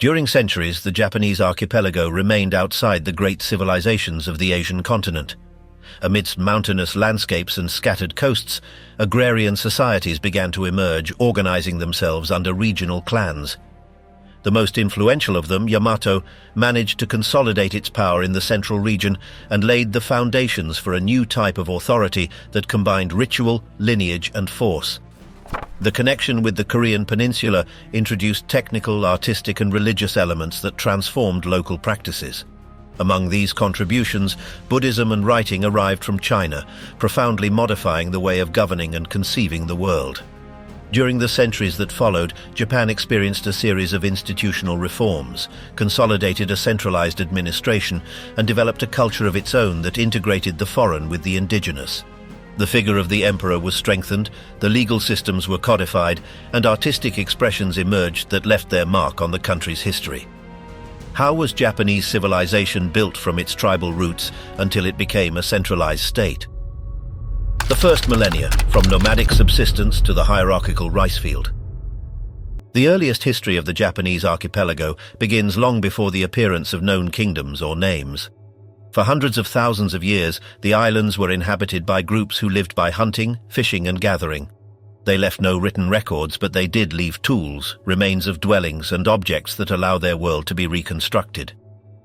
During centuries, the Japanese archipelago remained outside the great civilizations of the Asian continent. Amidst mountainous landscapes and scattered coasts, agrarian societies began to emerge, organizing themselves under regional clans. The most influential of them, Yamato, managed to consolidate its power in the central region and laid the foundations for a new type of authority that combined ritual, lineage, and force. The connection with the Korean peninsula introduced technical, artistic, and religious elements that transformed local practices. Among these contributions, Buddhism and writing arrived from China, profoundly modifying the way of governing and conceiving the world. During the centuries that followed, Japan experienced a series of institutional reforms, consolidated a centralized administration, and developed a culture of its own that integrated the foreign with the indigenous. The figure of the emperor was strengthened, the legal systems were codified, and artistic expressions emerged that left their mark on the country's history. How was Japanese civilization built from its tribal roots until it became a centralized state? The first millennia, from nomadic subsistence to the hierarchical rice field. The earliest history of the Japanese archipelago begins long before the appearance of known kingdoms or names. For hundreds of thousands of years, the islands were inhabited by groups who lived by hunting, fishing, and gathering. They left no written records, but they did leave tools, remains of dwellings, and objects that allow their world to be reconstructed.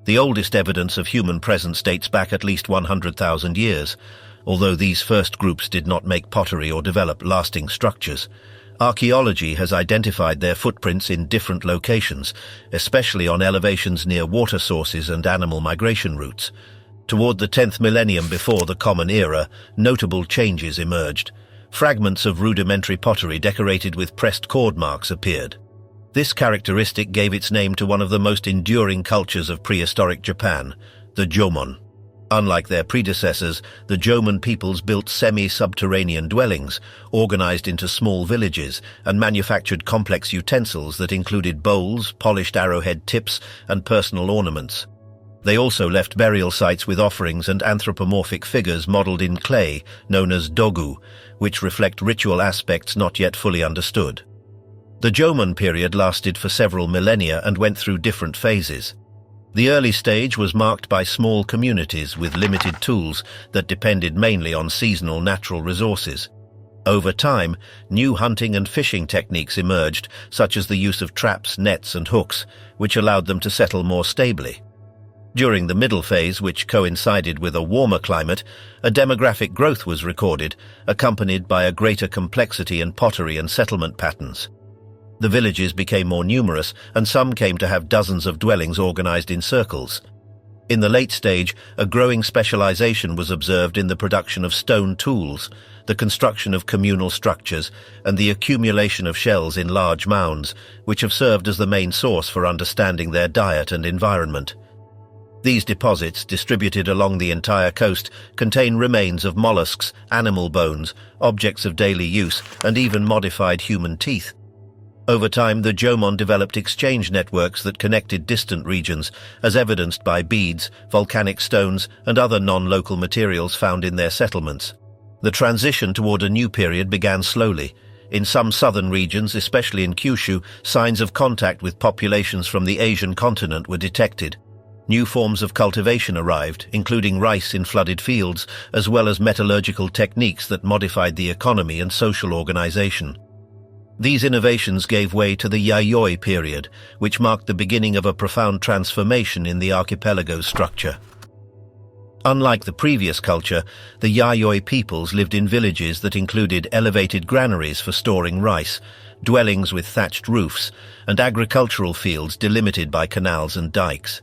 The oldest evidence of human presence dates back at least 100,000 years. Although these first groups did not make pottery or develop lasting structures, archaeology has identified their footprints in different locations, especially on elevations near water sources and animal migration routes. Toward the 10th millennium before the Common Era, notable changes emerged. Fragments of rudimentary pottery decorated with pressed cord marks appeared. This characteristic gave its name to one of the most enduring cultures of prehistoric Japan, the Jomon. Unlike their predecessors, the Jomon peoples built semi-subterranean dwellings, organized into small villages, and manufactured complex utensils that included bowls, polished arrowhead tips, and personal ornaments. They also left burial sites with offerings and anthropomorphic figures modeled in clay, known as dogu, which reflect ritual aspects not yet fully understood. The Jomon period lasted for several millennia and went through different phases. The early stage was marked by small communities with limited tools that depended mainly on seasonal natural resources. Over time, new hunting and fishing techniques emerged, such as the use of traps, nets, and hooks, which allowed them to settle more stably. During the middle phase, which coincided with a warmer climate, a demographic growth was recorded, accompanied by a greater complexity in pottery and settlement patterns. The villages became more numerous, and some came to have dozens of dwellings organized in circles. In the late stage, a growing specialization was observed in the production of stone tools, the construction of communal structures, and the accumulation of shells in large mounds, which have served as the main source for understanding their diet and environment. These deposits, distributed along the entire coast, contain remains of mollusks, animal bones, objects of daily use, and even modified human teeth. Over time, the Jomon developed exchange networks that connected distant regions, as evidenced by beads, volcanic stones, and other non-local materials found in their settlements. The transition toward a new period began slowly. In some southern regions, especially in Kyushu, signs of contact with populations from the Asian continent were detected. New forms of cultivation arrived, including rice in flooded fields, as well as metallurgical techniques that modified the economy and social organization. These innovations gave way to the Yayoi period, which marked the beginning of a profound transformation in the archipelago's structure. Unlike the previous culture, the Yayoi peoples lived in villages that included elevated granaries for storing rice, dwellings with thatched roofs, and agricultural fields delimited by canals and dikes.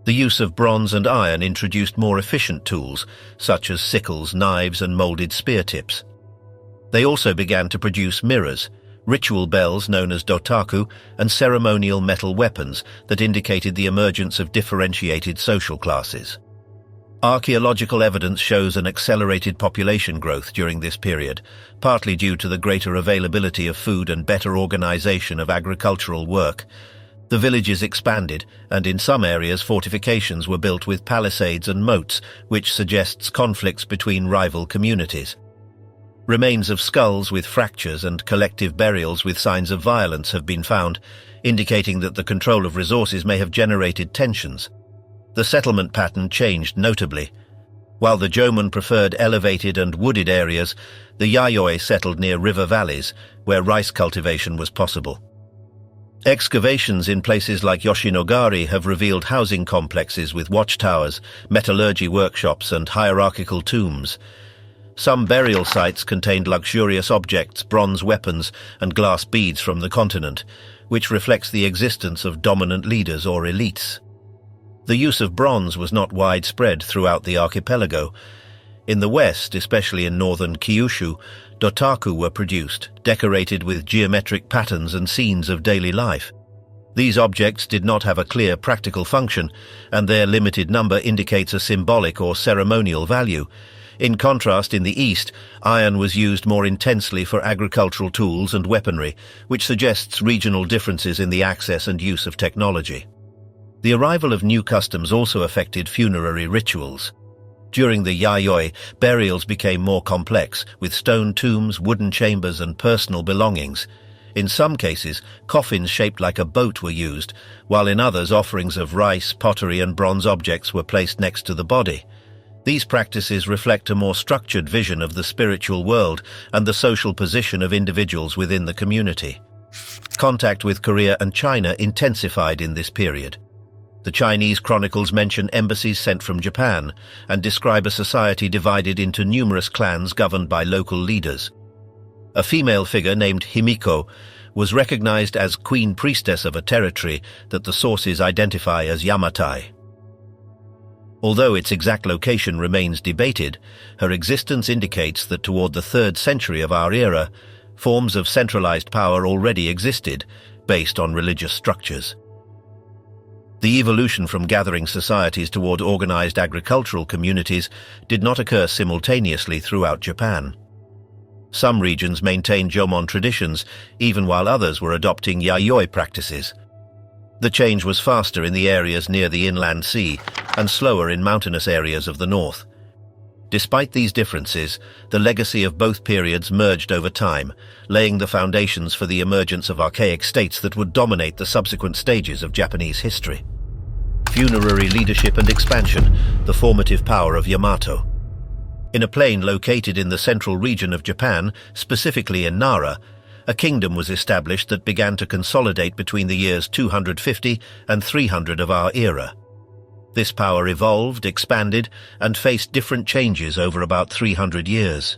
The use of bronze and iron introduced more efficient tools, such as sickles, knives, and molded spear tips. They also began to produce mirrors, ritual bells known as dotaku, and ceremonial metal weapons that indicated the emergence of differentiated social classes. Archaeological evidence shows an accelerated population growth during this period, partly due to the greater availability of food and better organization of agricultural work. The villages expanded, and in some areas fortifications were built with palisades and moats, which suggests conflicts between rival communities. Remains of skulls with fractures and collective burials with signs of violence have been found, indicating that the control of resources may have generated tensions. The settlement pattern changed notably. While the Jomon preferred elevated and wooded areas, the Yayoi settled near river valleys, where rice cultivation was possible. Excavations in places like Yoshinogari have revealed housing complexes with watchtowers, metallurgy workshops, and hierarchical tombs. Some burial sites contained luxurious objects, bronze weapons, and glass beads from the continent, which reflects the existence of dominant leaders or elites. The use of bronze was not widespread throughout the archipelago. In the west, especially in northern Kyushu, dotaku were produced, decorated with geometric patterns and scenes of daily life. These objects did not have a clear practical function, and their limited number indicates a symbolic or ceremonial value. In contrast, in the east, iron was used more intensely for agricultural tools and weaponry, which suggests regional differences in the access and use of technology. The arrival of new customs also affected funerary rituals. During the Yayoi, burials became more complex, with stone tombs, wooden chambers, and personal belongings. In some cases, coffins shaped like a boat were used, while in others offerings of rice, pottery, and bronze objects were placed next to the body. These practices reflect a more structured vision of the spiritual world and the social position of individuals within the community. Contact with Korea and China intensified in this period. The Chinese chronicles mention embassies sent from Japan and describe a society divided into numerous clans governed by local leaders. A female figure named Himiko was recognized as queen priestess of a territory that the sources identify as Yamatai. Although its exact location remains debated, her existence indicates that toward the 3rd century of our era, forms of centralized power already existed, based on religious structures. The evolution from gathering societies toward organized agricultural communities did not occur simultaneously throughout Japan. Some regions maintained Jomon traditions, even while others were adopting Yayoi practices. The change was faster in the areas near the inland sea and slower in mountainous areas of the north. Despite these differences, the legacy of both periods merged over time, laying the foundations for the emergence of archaic states that would dominate the subsequent stages of Japanese history. Funerary leadership and expansion, the formative power of Yamato. In a plain located in the central region of Japan, specifically in Nara, a kingdom was established that began to consolidate between the years 250 and 300 of our era. This power evolved, expanded, and faced different changes over about 300 years.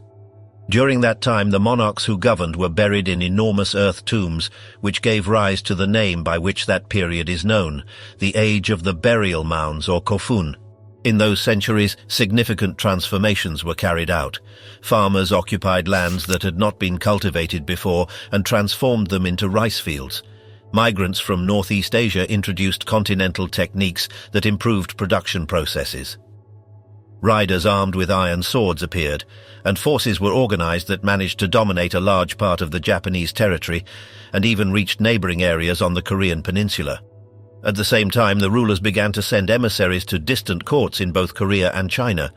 During that time, the monarchs who governed were buried in enormous earth tombs, which gave rise to the name by which that period is known, the age of the burial mounds or kofun. In those centuries, significant transformations were carried out. Farmers occupied lands that had not been cultivated before and transformed them into rice fields. Migrants from Northeast Asia introduced continental techniques that improved production processes. Riders armed with iron swords appeared, and forces were organized that managed to dominate a large part of the Japanese territory and even reached neighboring areas on the Korean peninsula. At the same time, the rulers began to send emissaries to distant courts in both Korea and China.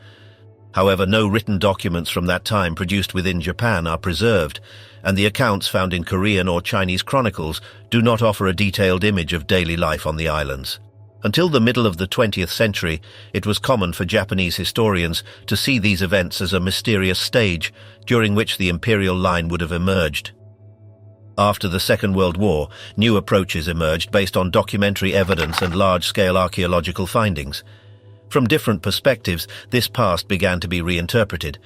However, no written documents from that time produced within Japan are preserved, and the accounts found in Korean or Chinese chronicles do not offer a detailed image of daily life on the islands. Until the middle of the 20th century, it was common for Japanese historians to see these events as a mysterious stage during which the imperial line would have emerged. After the Second World War, new approaches emerged based on documentary evidence and large-scale archaeological findings. From different perspectives, this past began to be reinterpreted.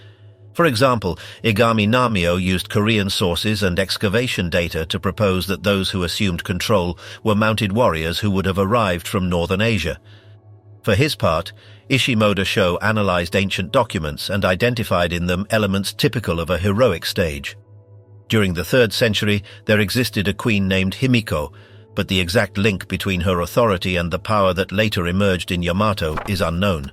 For example, Igami Namio used Korean sources and excavation data to propose that those who assumed control were mounted warriors who would have arrived from northern Asia. For his part, Ishimoda Sho analyzed ancient documents and identified in them elements typical of a heroic stage. During the 3rd century, there existed a queen named Himiko, but the exact link between her authority and the power that later emerged in Yamato is unknown.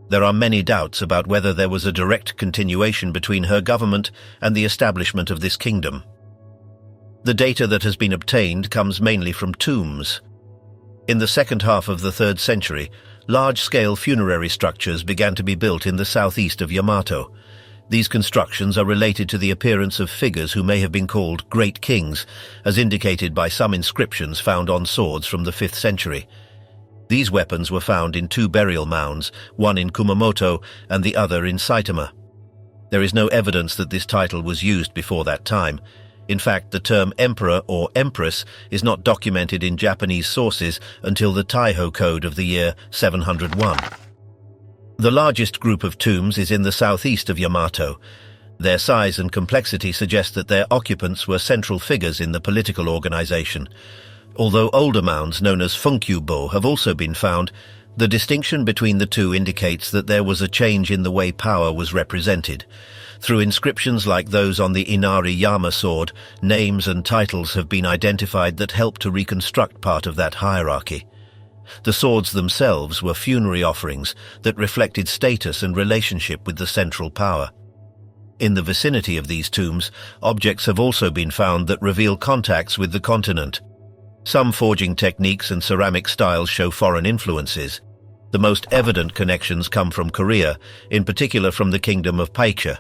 There are many doubts about whether there was a direct continuation between her government and the establishment of this kingdom. The data that has been obtained comes mainly from tombs. In the second half of the 3rd century, large-scale funerary structures began to be built in the southeast of Yamato. These constructions are related to the appearance of figures who may have been called great kings, as indicated by some inscriptions found on swords from the 5th century. These weapons were found in 2 burial mounds, one in Kumamoto and the other in Saitama. There is no evidence that this title was used before that time. In fact, the term emperor or empress is not documented in Japanese sources until the Taiho Code of the year 701. The largest group of tombs is in the southeast of Yamato. Their size and complexity suggest that their occupants were central figures in the political organization. Although older mounds known as Funkyubo have also been found, the distinction between the two indicates that there was a change in the way power was represented. Through inscriptions like those on the Inari Yama sword, names and titles have been identified that help to reconstruct part of that hierarchy. The swords themselves were funerary offerings that reflected status and relationship with the central power. In the vicinity of these tombs, objects have also been found that reveal contacts with the continent. Some forging techniques and ceramic styles show foreign influences. The most evident connections come from Korea, in particular from the Kingdom of Paikha.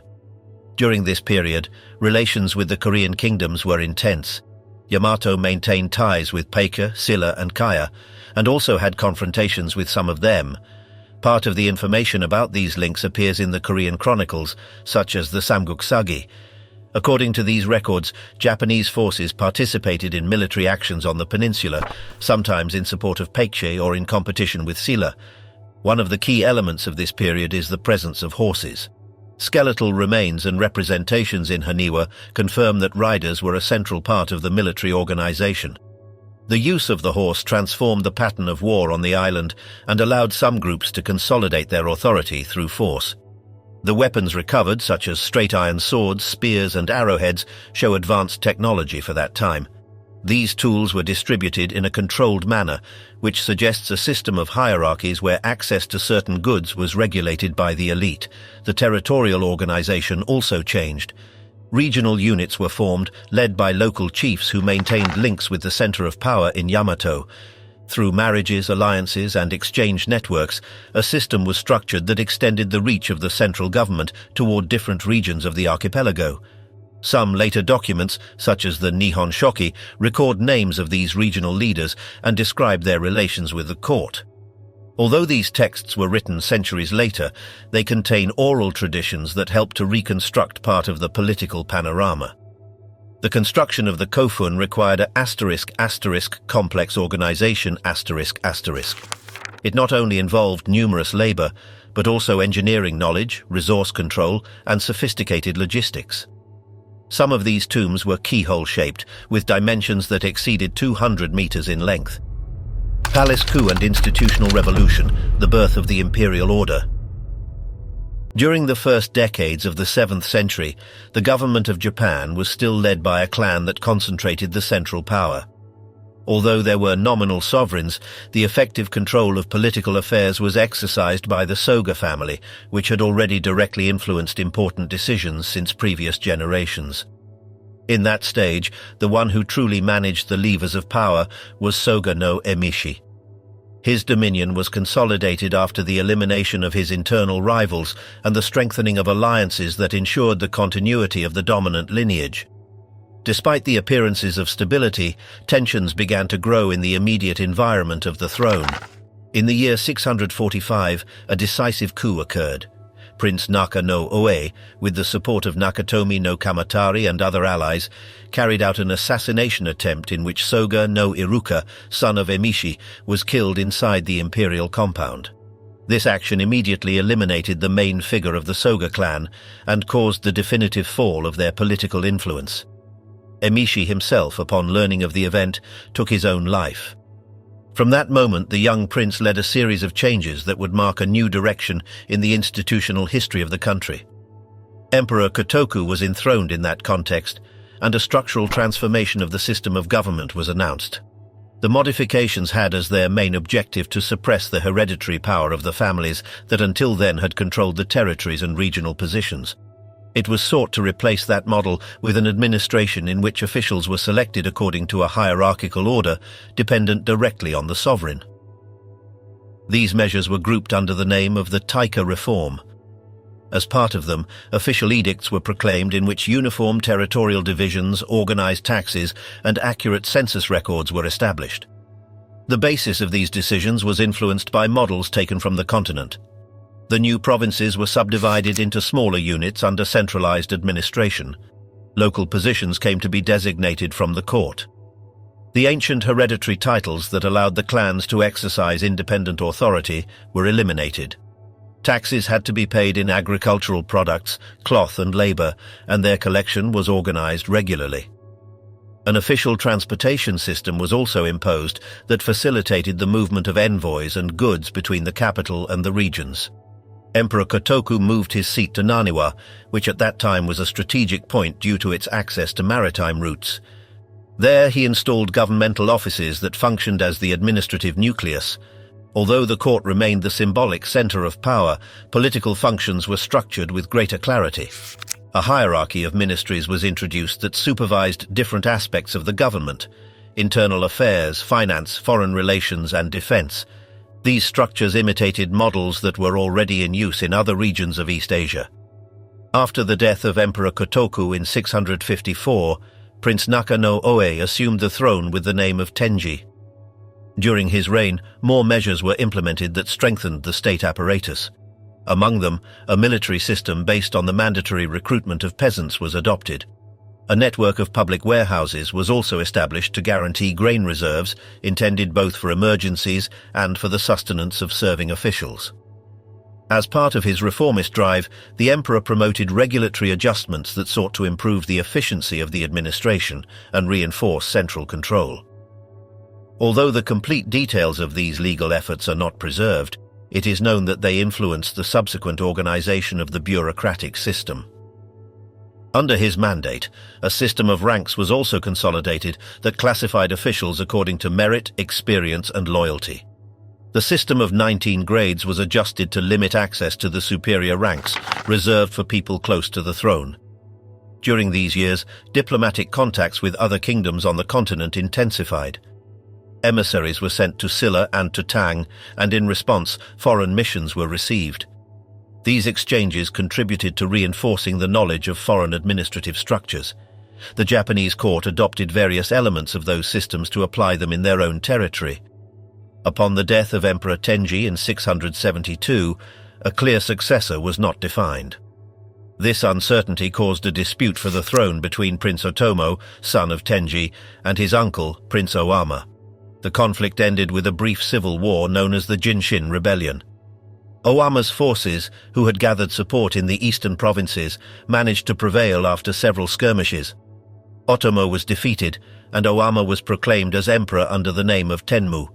During this period, relations with the Korean kingdoms were intense. Yamato maintained ties with Paikha, Silla and Kaya, and also had confrontations with some of them. Part of the information about these links appears in the Korean chronicles, such as the Samguk-sagi. According to these records, Japanese forces participated in military actions on the peninsula, sometimes in support of Paikha or in competition with Silla. One of the key elements of this period is the presence of horses. Skeletal remains and representations in Haniwa confirm that riders were a central part of the military organization. The use of the horse transformed the pattern of war on the island and allowed some groups to consolidate their authority through force. The weapons recovered, such as straight iron swords, spears and arrowheads, show advanced technology for that time. These tools were distributed in a controlled manner, which suggests a system of hierarchies where access to certain goods was regulated by the elite. The territorial organization also changed. Regional units were formed, led by local chiefs who maintained links with the center of power in Yamato. Through marriages, alliances, and exchange networks, a system was structured that extended the reach of the central government toward different regions of the archipelago. Some later documents, such as the Nihon Shoki, record names of these regional leaders and describe their relations with the court. Although these texts were written centuries later, they contain oral traditions that help to reconstruct part of the political panorama. The construction of the kofun required an *** complex organization ***. It not only involved numerous labor, but also engineering knowledge, resource control, and sophisticated logistics. Some of these tombs were keyhole-shaped, with dimensions that exceeded 200 meters in length. Palace coup and institutional revolution, the birth of the imperial order. During the first decades of the 7th century, the government of Japan was still led by a clan that concentrated the central power. Although there were nominal sovereigns, the effective control of political affairs was exercised by the Soga family, which had already directly influenced important decisions since previous generations. In that stage, the one who truly managed the levers of power was Soga no Emishi. His dominion was consolidated after the elimination of his internal rivals and the strengthening of alliances that ensured the continuity of the dominant lineage. Despite the appearances of stability, tensions began to grow in the immediate environment of the throne. In the year 645, a decisive coup occurred. Prince Naka no Oe, with the support of Nakatomi no Kamatari and other allies, carried out an assassination attempt in which Soga no Iruka, son of Emishi, was killed inside the imperial compound. This action immediately eliminated the main figure of the Soga clan and caused the definitive fall of their political influence. Emishi himself, upon learning of the event, took his own life. From that moment, the young prince led a series of changes that would mark a new direction in the institutional history of the country. Emperor Kotoku was enthroned in that context, and a structural transformation of the system of government was announced. The modifications had as their main objective to suppress the hereditary power of the families that until then had controlled the territories and regional positions. It was sought to replace that model with an administration in which officials were selected according to a hierarchical order, dependent directly on the sovereign. These measures were grouped under the name of the Taika Reform. As part of them, official edicts were proclaimed in which uniform territorial divisions, organized taxes, and accurate census records were established. The basis of these decisions was influenced by models taken from the continent. The new provinces were subdivided into smaller units under centralized administration. Local positions came to be designated from the court. The ancient hereditary titles that allowed the clans to exercise independent authority were eliminated. Taxes had to be paid in agricultural products, cloth and labor, and their collection was organized regularly. An official transportation system was also imposed that facilitated the movement of envoys and goods between the capital and the regions. Emperor Kotoku moved his seat to Naniwa, which at that time was a strategic point due to its access to maritime routes. There he installed governmental offices that functioned as the administrative nucleus. Although the court remained the symbolic center of power, political functions were structured with greater clarity. A hierarchy of ministries was introduced that supervised different aspects of the government: internal affairs, finance, foreign relations, and defense. These structures imitated models that were already in use in other regions of East Asia. After the death of Emperor Kotoku in 654, Prince Naka no Oe assumed the throne with the name of Tenji. During his reign, more measures were implemented that strengthened the state apparatus. Among them, a military system based on the mandatory recruitment of peasants was adopted. A network of public warehouses was also established to guarantee grain reserves, intended both for emergencies and for the sustenance of serving officials. As part of his reformist drive, the emperor promoted regulatory adjustments that sought to improve the efficiency of the administration and reinforce central control. Although the complete details of these legal efforts are not preserved, it is known that they influenced the subsequent organization of the bureaucratic system. Under his mandate, a system of ranks was also consolidated that classified officials according to merit, experience, and loyalty. The system of 19 grades was adjusted to limit access to the superior ranks, reserved for people close to the throne. During these years, diplomatic contacts with other kingdoms on the continent intensified. Emissaries were sent to Silla and to Tang, and in response, foreign missions were received. These exchanges contributed to reinforcing the knowledge of foreign administrative structures. The Japanese court adopted various elements of those systems to apply them in their own territory. Upon the death of Emperor Tenji in 672, a clear successor was not defined. This uncertainty caused a dispute for the throne between Prince Otomo, son of Tenji, and his uncle, Prince Owama. The conflict ended with a brief civil war known as the Jinshin Rebellion. Owama's forces, who had gathered support in the eastern provinces, managed to prevail after several skirmishes. Otomo was defeated, and Owama was proclaimed as emperor under the name of Tenmu.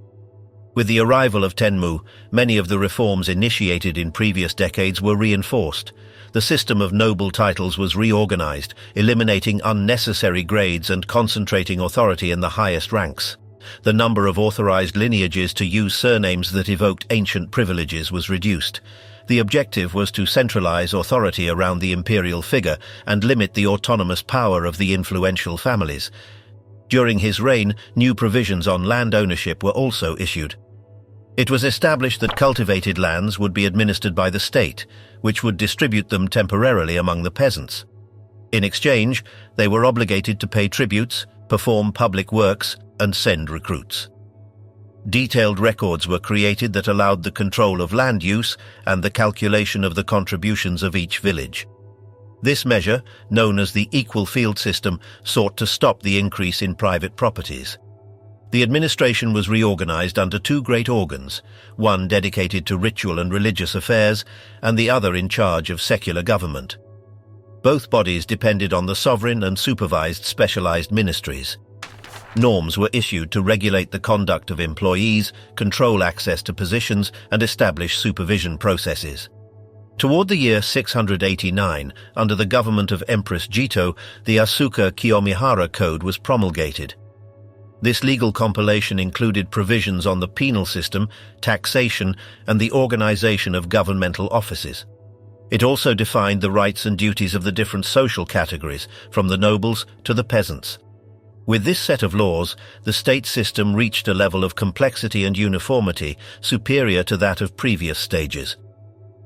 With the arrival of Tenmu, many of the reforms initiated in previous decades were reinforced. The system of noble titles was reorganized, eliminating unnecessary grades and concentrating authority in the highest ranks. The number of authorized lineages to use surnames that evoked ancient privileges was reduced. The objective was to centralize authority around the imperial figure and limit the autonomous power of the influential families. During his reign, new provisions on land ownership were also issued. It was established that cultivated lands would be administered by the state, which would distribute them temporarily among the peasants. In exchange, they were obligated to pay tributes, perform public works, and send recruits. Detailed records were created that allowed the control of land use and the calculation of the contributions of each village. This measure, known as the equal field system, sought to stop the increase in private properties. The administration was reorganized under two great organs, one dedicated to ritual and religious affairs, and the other in charge of secular government. Both bodies depended on the sovereign and supervised specialized ministries. Norms were issued to regulate the conduct of employees, control access to positions, and establish supervision processes. Toward the year 689, under the government of Empress Jito, the Asuka Kiyomihara Code was promulgated. This legal compilation included provisions on the penal system, taxation, and the organization of governmental offices. It also defined the rights and duties of the different social categories, from the nobles to the peasants. With this set of laws, the state system reached a level of complexity and uniformity superior to that of previous stages.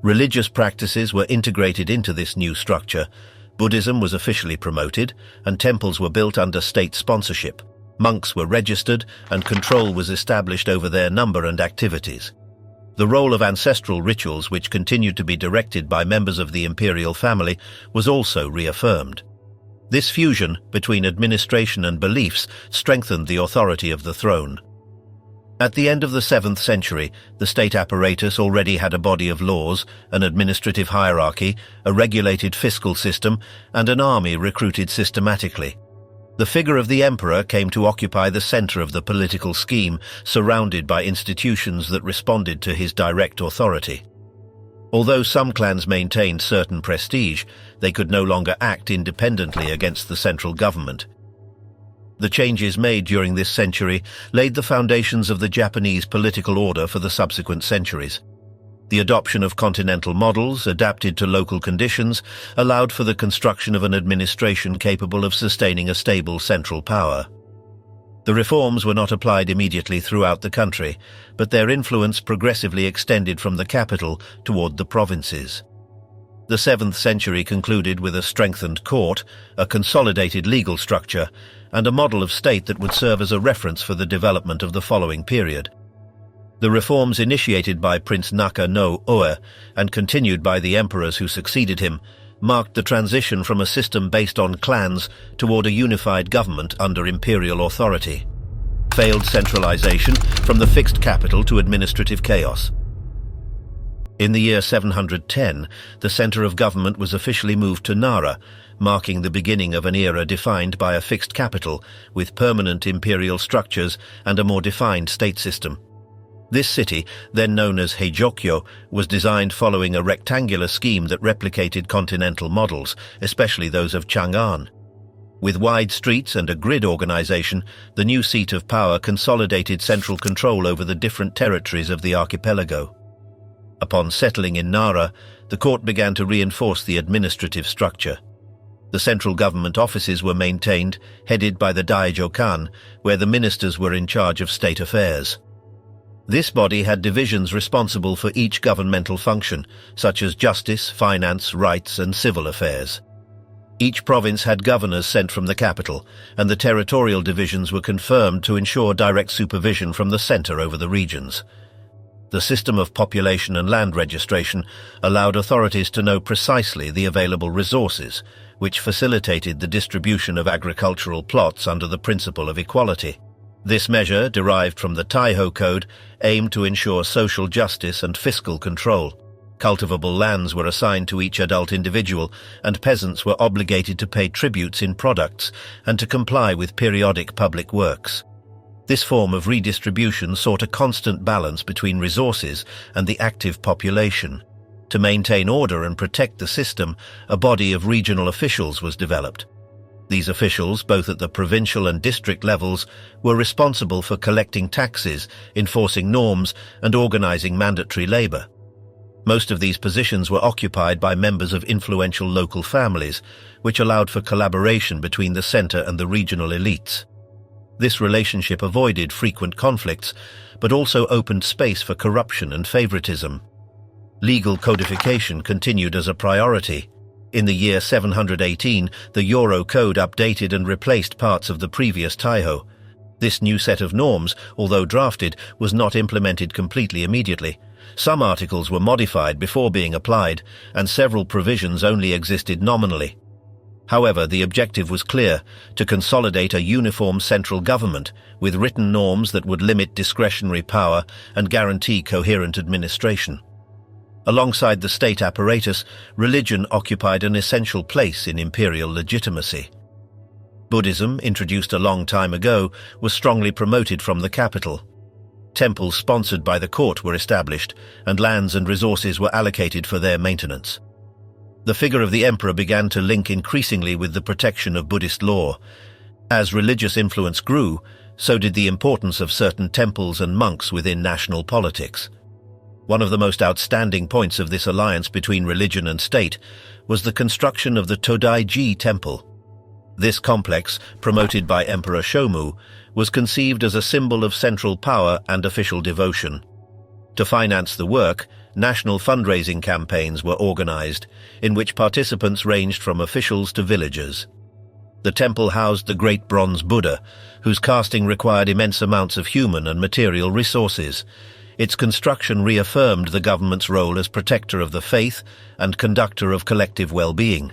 Religious practices were integrated into this new structure. Buddhism was officially promoted, and temples were built under state sponsorship. Monks were registered, and control was established over their number and activities. The role of ancestral rituals, which continued to be directed by members of the imperial family, was also reaffirmed. This fusion between administration and beliefs strengthened the authority of the throne. At the end of the 7th century, the state apparatus already had a body of laws, an administrative hierarchy, a regulated fiscal system, and an army recruited systematically. The figure of the emperor came to occupy the center of the political scheme, surrounded by institutions that responded to his direct authority. Although some clans maintained certain prestige, they could no longer act independently against the central government. The changes made during this century laid the foundations of the Japanese political order for the subsequent centuries. The adoption of continental models, adapted to local conditions, allowed for the construction of an administration capable of sustaining a stable central power. The reforms were not applied immediately throughout the country, but their influence progressively extended from the capital toward the provinces. The 7th century concluded with a strengthened court, a consolidated legal structure, and a model of state that would serve as a reference for the development of the following period. The reforms initiated by Prince Naka no Oe and continued by the emperors who succeeded him marked the transition from a system based on clans toward a unified government under imperial authority. Failed centralization from the fixed capital to administrative chaos. In the year 710, the center of government was officially moved to Nara, marking the beginning of an era defined by a fixed capital with permanent imperial structures and a more defined state system. This city, then known as Heijokyo, was designed following a rectangular scheme that replicated continental models, especially those of Chang'an. With wide streets and a grid organization, the new seat of power consolidated central control over the different territories of the archipelago. Upon settling in Nara, the court began to reinforce the administrative structure. The central government offices were maintained, headed by the Daijokan, where the ministers were in charge of state affairs. This body had divisions responsible for each governmental function, such as justice, finance, rights, and civil affairs. Each province had governors sent from the capital, and the territorial divisions were confirmed to ensure direct supervision from the center over the regions. The system of population and land registration allowed authorities to know precisely the available resources, which facilitated the distribution of agricultural plots under the principle of equality. This measure, derived from the Taiho Code, aimed to ensure social justice and fiscal control. Cultivable lands were assigned to each adult individual, and peasants were obligated to pay tributes in products and to comply with periodic public works. This form of redistribution sought a constant balance between resources and the active population. To maintain order and protect the system, a body of regional officials was developed. These officials, both at the provincial and district levels, were responsible for collecting taxes, enforcing norms, and organizing mandatory labor. Most of these positions were occupied by members of influential local families, which allowed for collaboration between the center and the regional elites. This relationship avoided frequent conflicts, but also opened space for corruption and favoritism. Legal codification continued as a priority. In the year 718, the Euro Code updated and replaced parts of the previous Taiho. This new set of norms, although drafted, was not implemented completely immediately. Some articles were modified before being applied, and several provisions only existed nominally. However, the objective was clear: to consolidate a uniform central government with written norms that would limit discretionary power and guarantee coherent administration. Alongside the state apparatus, religion occupied an essential place in imperial legitimacy. Buddhism, introduced a long time ago, was strongly promoted from the capital. Temples sponsored by the court were established, and lands and resources were allocated for their maintenance. The figure of the emperor began to link increasingly with the protection of Buddhist law. As religious influence grew, so did the importance of certain temples and monks within national politics. One of the most outstanding points of this alliance between religion and state was the construction of the Todaiji Temple. This complex, promoted by Emperor Shomu, was conceived as a symbol of central power and official devotion. To finance the work, national fundraising campaigns were organized, in which participants ranged from officials to villagers. The temple housed the Great Bronze Buddha, whose casting required immense amounts of human and material resources. Its construction reaffirmed the government's role as protector of the faith and conductor of collective well-being.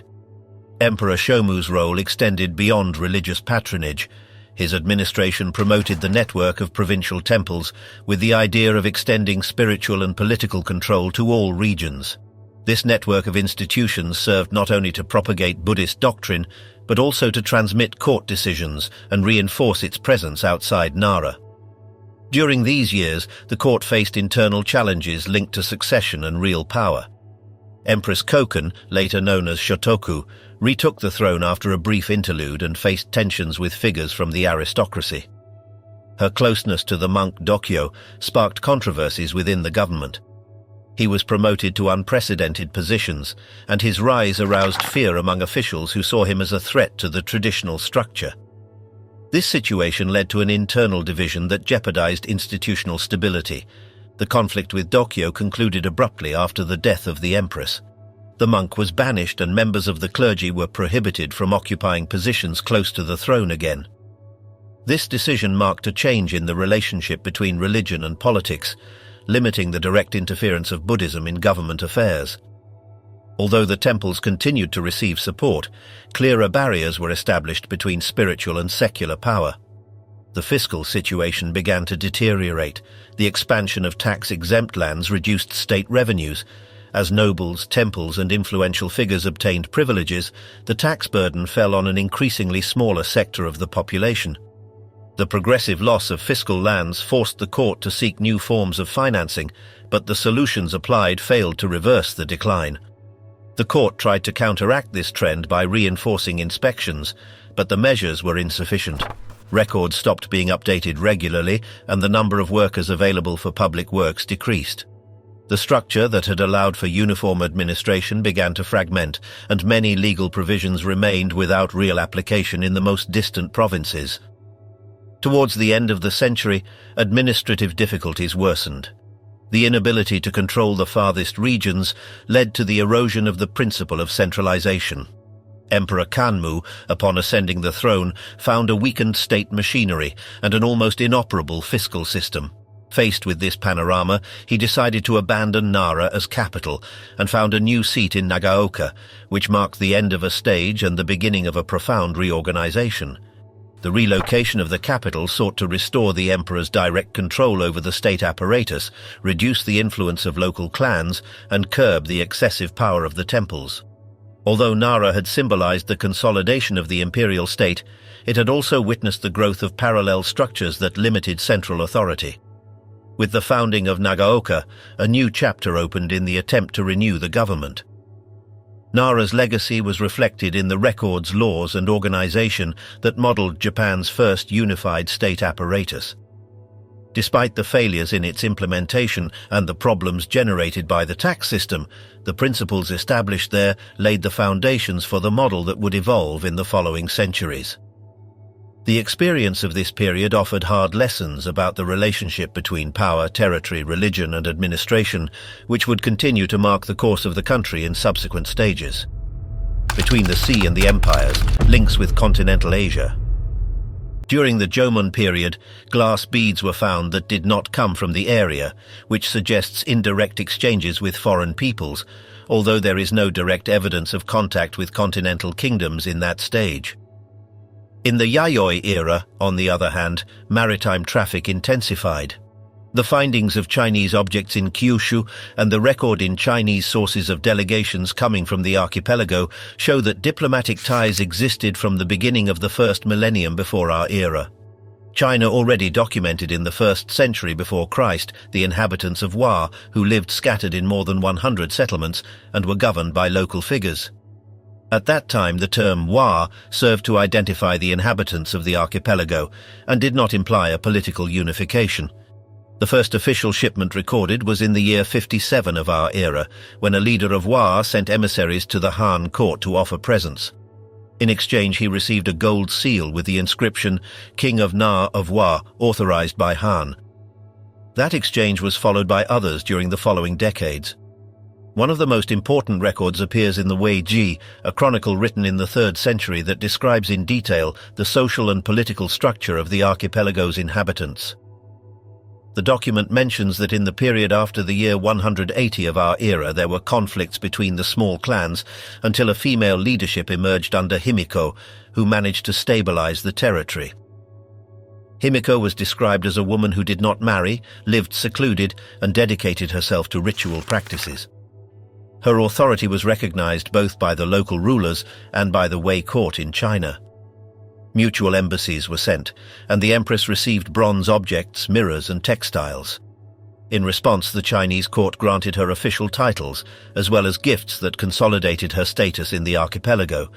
Emperor Shomu's role extended beyond religious patronage. His administration promoted the network of provincial temples with the idea of extending spiritual and political control to all regions. This network of institutions served not only to propagate Buddhist doctrine, but also to transmit court decisions and reinforce its presence outside Nara. During these years, the court faced internal challenges linked to succession and real power. Empress Koken, later known as Shotoku, retook the throne after a brief interlude and faced tensions with figures from the aristocracy. Her closeness to the monk Dokyo sparked controversies within the government. He was promoted to unprecedented positions, and his rise aroused fear among officials who saw him as a threat to the traditional structure. This situation led to an internal division that jeopardized institutional stability. The conflict with Dokyo concluded abruptly after the death of the empress. The monk was banished and members of the clergy were prohibited from occupying positions close to the throne again. This decision marked a change in the relationship between religion and politics, limiting the direct interference of Buddhism in government affairs. Although the temples continued to receive support, clearer barriers were established between spiritual and secular power. The fiscal situation began to deteriorate. The expansion of tax-exempt lands reduced state revenues. As nobles, temples, and influential figures obtained privileges, the tax burden fell on an increasingly smaller sector of the population. The progressive loss of fiscal lands forced the court to seek new forms of financing, but the solutions applied failed to reverse the decline. The court tried to counteract this trend by reinforcing inspections, but the measures were insufficient. Records stopped being updated regularly, and the number of workers available for public works decreased. The structure that had allowed for uniform administration began to fragment, and many legal provisions remained without real application in the most distant provinces. Towards the end of the century, administrative difficulties worsened. The inability to control the farthest regions led to the erosion of the principle of centralization. Emperor Kanmu, upon ascending the throne, found a weakened state machinery and an almost inoperable fiscal system. Faced with this panorama, he decided to abandon Nara as capital and found a new seat in Nagaoka, which marked the end of a stage and the beginning of a profound reorganization. The relocation of the capital sought to restore the emperor's direct control over the state apparatus, reduce the influence of local clans, and curb the excessive power of the temples. Although Nara had symbolized the consolidation of the imperial state, it had also witnessed the growth of parallel structures that limited central authority. With the founding of Nagaoka, a new chapter opened in the attempt to renew the government. Nara's legacy was reflected in the records, laws, and organization that modeled Japan's first unified state apparatus. Despite the failures in its implementation and the problems generated by the tax system, the principles established there laid the foundations for the model that would evolve in the following centuries. The experience of this period offered hard lessons about the relationship between power, territory, religion, and administration, which would continue to mark the course of the country in subsequent stages. Between the sea and the empires, links with continental Asia. During the Jomon period, glass beads were found that did not come from the area, which suggests indirect exchanges with foreign peoples, although there is no direct evidence of contact with continental kingdoms in that stage. In the Yayoi era, on the other hand, maritime traffic intensified. The findings of Chinese objects in Kyushu and the record in Chinese sources of delegations coming from the archipelago show that diplomatic ties existed from the beginning of the first millennium before our era. China already documented in the 1st century before Christ the inhabitants of Wa, who lived scattered in more than 100 settlements and were governed by local figures. At that time, the term Wa served to identify the inhabitants of the archipelago and did not imply a political unification. The first official shipment recorded was in the year 57 of our era, when a leader of Wa sent emissaries to the Han court to offer presents. In exchange, he received a gold seal with the inscription, "King of Na of Wa, authorized by Han." That exchange was followed by others during the following decades. One of the most important records appears in the Wei Ji, a chronicle written in the 3rd century that describes in detail the social and political structure of the archipelago's inhabitants. The document mentions that in the period after the year 180 of our era there were conflicts between the small clans until a female leadership emerged under Himiko, who managed to stabilize the territory. Himiko was described as a woman who did not marry, lived secluded, and dedicated herself to ritual practices. Her authority was recognized both by the local rulers and by the Wei court in China. Mutual embassies were sent, and the empress received bronze objects, mirrors, and textiles. In response, the Chinese court granted her official titles, as well as gifts that consolidated her status in the archipelago.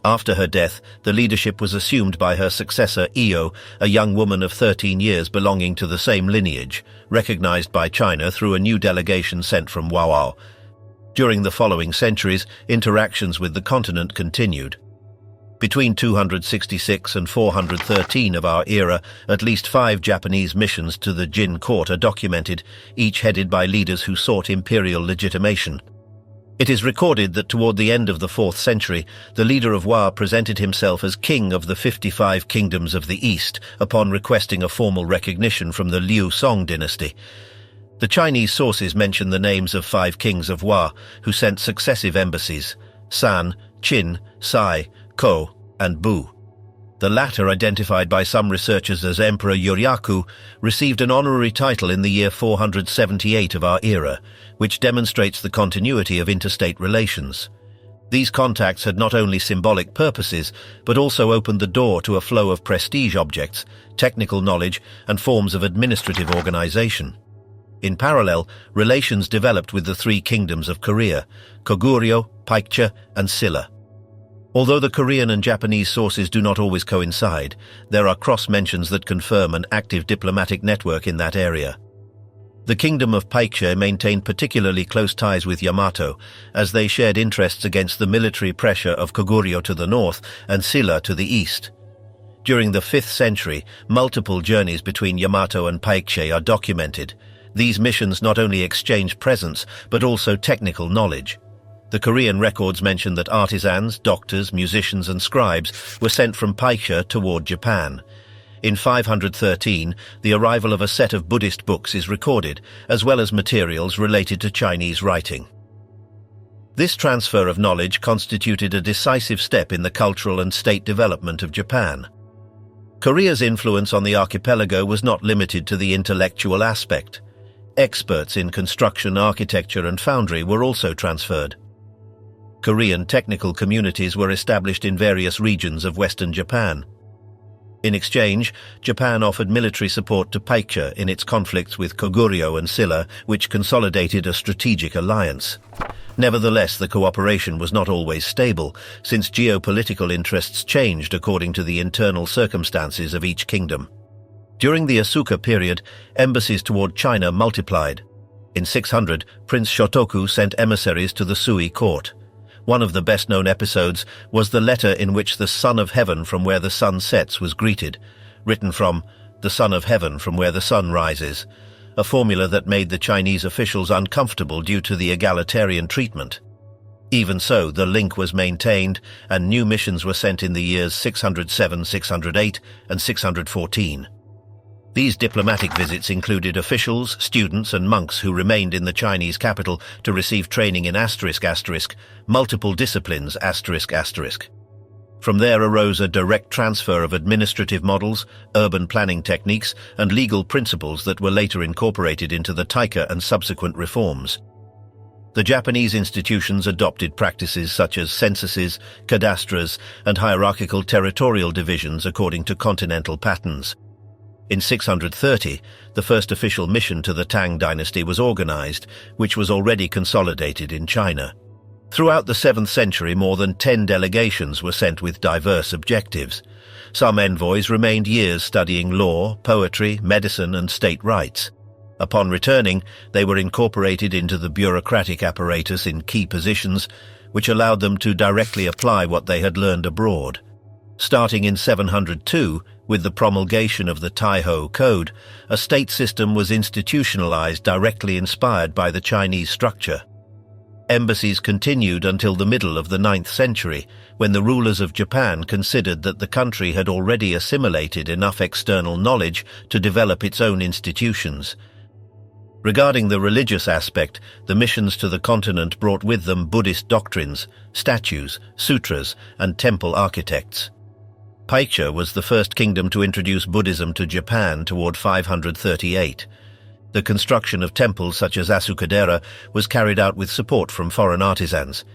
After her death, the leadership was assumed by her successor, Io, a young woman of 13 years belonging to the same lineage, recognized by China through a new delegation sent from Wawao. During the following centuries, interactions with the continent continued. Between 266 and 413 of our era, at least 5 Japanese missions to the Jin court are documented, each headed by leaders who sought imperial legitimation. It is recorded that toward the end of the 4th century, the leader of Wa presented himself as king of the 55 kingdoms of the East upon requesting a formal recognition from the Liu Song dynasty. The Chinese sources mention the names of 5 kings of Wa who sent successive embassies: San, Qin, Sai, Ko, and Bu. The latter, identified by some researchers as Emperor Yuryaku, received an honorary title in the year 478 of our era, which demonstrates the continuity of interstate relations. These contacts had not only symbolic purposes, but also opened the door to a flow of prestige objects, technical knowledge, and forms of administrative organization. In parallel, relations developed with the 3 kingdoms of Korea, Koguryo, Paikcha, and Silla. Although the Korean and Japanese sources do not always coincide, there are cross-mentions that confirm an active diplomatic network in that area. The Kingdom of Paikcha maintained particularly close ties with Yamato, as they shared interests against the military pressure of Koguryo to the north and Silla to the east. During the 5th century, multiple journeys between Yamato and Paikcha are documented. These missions not only exchanged presents, but also technical knowledge. The Korean records mention that artisans, doctors, musicians, and scribes were sent from Paikcha toward Japan. In 513, the arrival of a set of Buddhist books is recorded, as well as materials related to Chinese writing. This transfer of knowledge constituted a decisive step in the cultural and state development of Japan. Korea's influence on the archipelago was not limited to the intellectual aspect. Experts in construction, architecture, and foundry were also transferred. Korean technical communities were established in various regions of western Japan. In exchange, Japan offered military support to Paikcha in its conflicts with Koguryo and Silla, which consolidated a strategic alliance. Nevertheless, the cooperation was not always stable, since geopolitical interests changed according to the internal circumstances of each kingdom. During the Asuka period, embassies toward China multiplied. In 600, Prince Shotoku sent emissaries to the Sui court. One of the best-known episodes was the letter in which the Son of Heaven from where the sun sets was greeted, written from the Son of Heaven from where the sun rises, a formula that made the Chinese officials uncomfortable due to the egalitarian treatment. Even so, the link was maintained, and new missions were sent in the years 607, 608, and 614. These diplomatic visits included officials, students, and monks who remained in the Chinese capital to receive training in multiple disciplines ***. From there arose a direct transfer of administrative models, urban planning techniques, and legal principles that were later incorporated into the Taika and subsequent reforms. The Japanese institutions adopted practices such as censuses, cadastras, and hierarchical territorial divisions according to continental patterns. In 630, the first official mission to the Tang dynasty was organized, which was already consolidated in China. Throughout the 7th century, more than 10 delegations were sent with diverse objectives. Some envoys remained years studying law, poetry, medicine, and state rights. Upon returning, they were incorporated into the bureaucratic apparatus in key positions, which allowed them to directly apply what they had learned abroad. Starting in 702, With the promulgation of the Taiho Code, a state system was institutionalized directly inspired by the Chinese structure. Embassies continued until the middle of the 9th century, when the rulers of Japan considered that the country had already assimilated enough external knowledge to develop its own institutions. Regarding the religious aspect, the missions to the continent brought with them Buddhist doctrines, statues, sutras, and temple architects. Paikha was the first kingdom to introduce Buddhism to Japan toward 538. The construction of temples such as Asukadera was carried out with support from foreign artisans.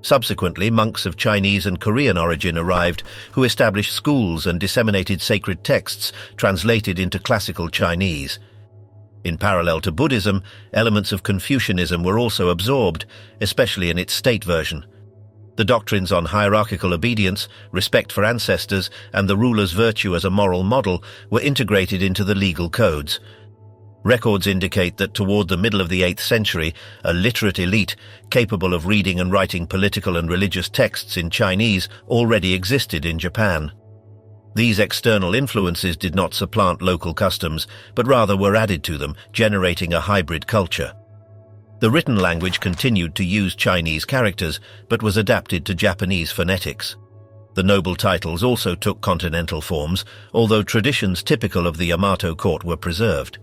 Subsequently, monks of Chinese and Korean origin arrived, who established schools and disseminated sacred texts translated into classical Chinese. In parallel to Buddhism, elements of Confucianism were also absorbed, especially in its state version. The doctrines on hierarchical obedience, respect for ancestors, and the ruler's virtue as a moral model were integrated into the legal codes. Records indicate that toward the middle of the 8th century, a literate elite, capable of reading and writing political and religious texts in Chinese, already existed in Japan. These external influences did not supplant local customs, but rather were added to them, generating a hybrid culture. The written language continued to use Chinese characters, but was adapted to Japanese phonetics. The noble titles also took continental forms, although traditions typical of the Yamato court were preserved.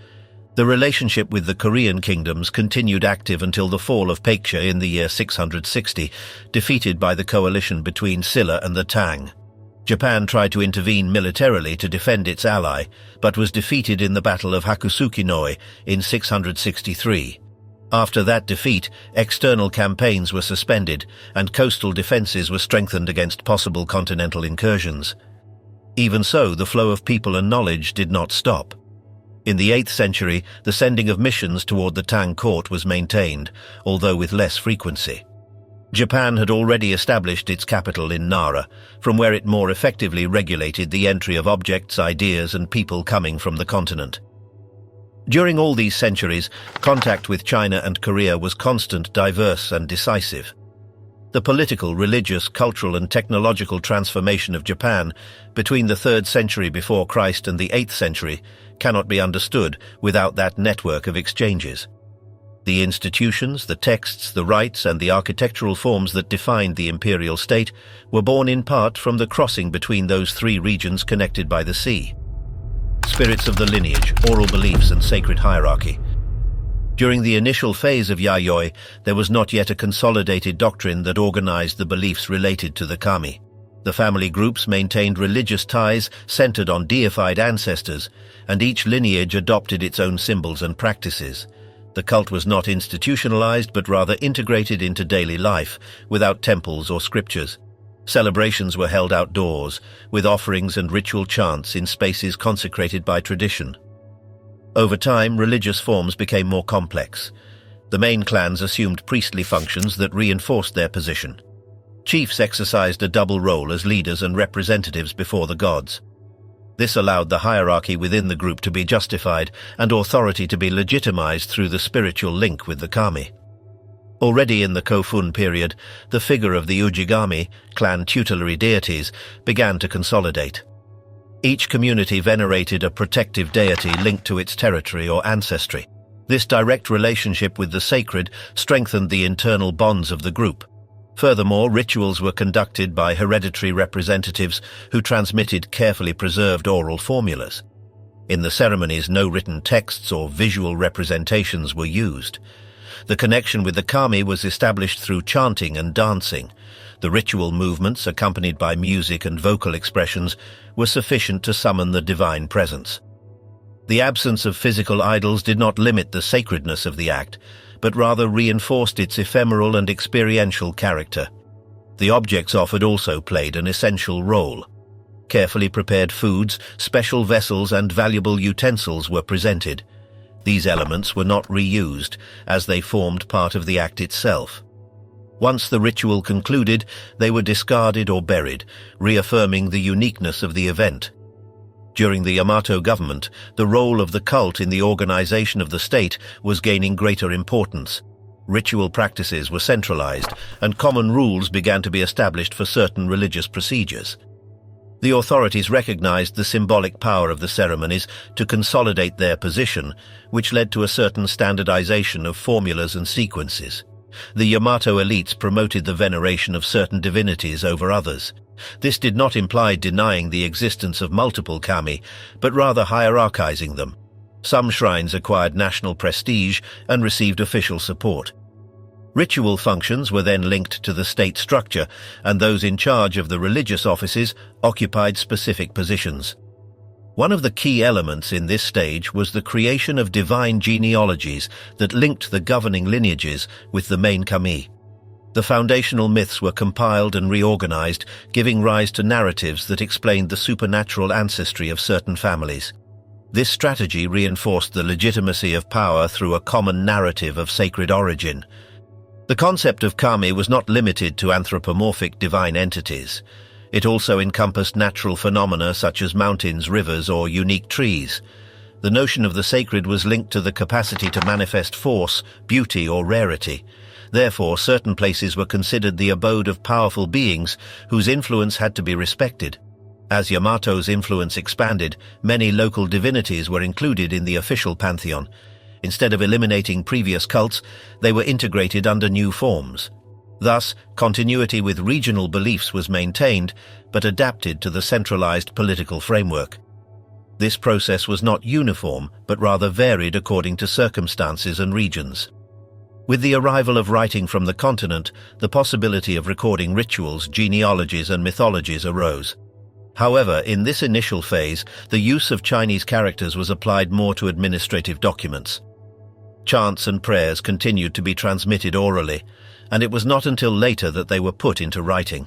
The relationship with the Korean kingdoms continued active until the fall of Paikha in the year 660, defeated by the coalition between Silla and the Tang. Japan tried to intervene militarily to defend its ally, but was defeated in the Battle of Hakusukinoi in 663. After that defeat, external campaigns were suspended, and coastal defenses were strengthened against possible continental incursions. Even so, the flow of people and knowledge did not stop. In the 8th century, the sending of missions toward the Tang court was maintained, although with less frequency. Japan had already established its capital in Nara, from where it more effectively regulated the entry of objects, ideas, and people coming from the continent. During all these centuries, contact with China and Korea was constant, diverse, and decisive. The political, religious, cultural, and technological transformation of Japan between the 3rd century before Christ and the 8th century cannot be understood without that network of exchanges. The institutions, the texts, the rites, and the architectural forms that defined the imperial state were born in part from the crossing between those 3 regions connected by the sea. Spirits of the lineage, oral beliefs, and sacred hierarchy. During the initial phase of Yayoi, there was not yet a consolidated doctrine that organized the beliefs related to the kami. The family groups maintained religious ties centered on deified ancestors, and each lineage adopted its own symbols and practices. The cult was not institutionalized, but rather integrated into daily life, without temples or scriptures. Celebrations were held outdoors, with offerings and ritual chants in spaces consecrated by tradition. Over time, religious forms became more complex. The main clans assumed priestly functions that reinforced their position. Chiefs exercised a double role as leaders and representatives before the gods. This allowed the hierarchy within the group to be justified and authority to be legitimized through the spiritual link with the kami. Already in the Kofun period, the figure of the Ujigami, clan tutelary deities, began to consolidate. Each community venerated a protective deity linked to its territory or ancestry. This direct relationship with the sacred strengthened the internal bonds of the group. Furthermore, rituals were conducted by hereditary representatives who transmitted carefully preserved oral formulas. In the ceremonies, no written texts or visual representations were used. The connection with the kami was established through chanting and dancing. The ritual movements, accompanied by music and vocal expressions, were sufficient to summon the divine presence. The absence of physical idols did not limit the sacredness of the act, but rather reinforced its ephemeral and experiential character. The objects offered also played an essential role. Carefully prepared foods, special vessels, and valuable utensils were presented. These elements were not reused, as they formed part of the act itself. Once the ritual concluded, they were discarded or buried, reaffirming the uniqueness of the event. During the Yamato government, the role of the cult in the organization of the state was gaining greater importance. Ritual practices were centralized, and common rules began to be established for certain religious procedures. The authorities recognized the symbolic power of the ceremonies to consolidate their position, which led to a certain standardization of formulas and sequences. The Yamato elites promoted the veneration of certain divinities over others. This did not imply denying the existence of multiple kami, but rather hierarchizing them. Some shrines acquired national prestige and received official support. Ritual functions were then linked to the state structure, and those in charge of the religious offices occupied specific positions. One of the key elements in this stage was the creation of divine genealogies that linked the governing lineages with the main kami. The foundational myths were compiled and reorganized, giving rise to narratives that explained the supernatural ancestry of certain families. This strategy reinforced the legitimacy of power through a common narrative of sacred origin. The concept of kami was not limited to anthropomorphic divine entities. It also encompassed natural phenomena such as mountains, rivers, or unique trees. The notion of the sacred was linked to the capacity to manifest force, beauty, or rarity. Therefore, certain places were considered the abode of powerful beings whose influence had to be respected. As Yamato's influence expanded, many local divinities were included in the official pantheon. Instead of eliminating previous cults, they were integrated under new forms. Thus, continuity with regional beliefs was maintained, but adapted to the centralized political framework. This process was not uniform, but rather varied according to circumstances and regions. With the arrival of writing from the continent, the possibility of recording rituals, genealogies, and mythologies arose. However, in this initial phase, the use of Chinese characters was applied more to administrative documents. Chants and prayers continued to be transmitted orally, and it was not until later that they were put into writing.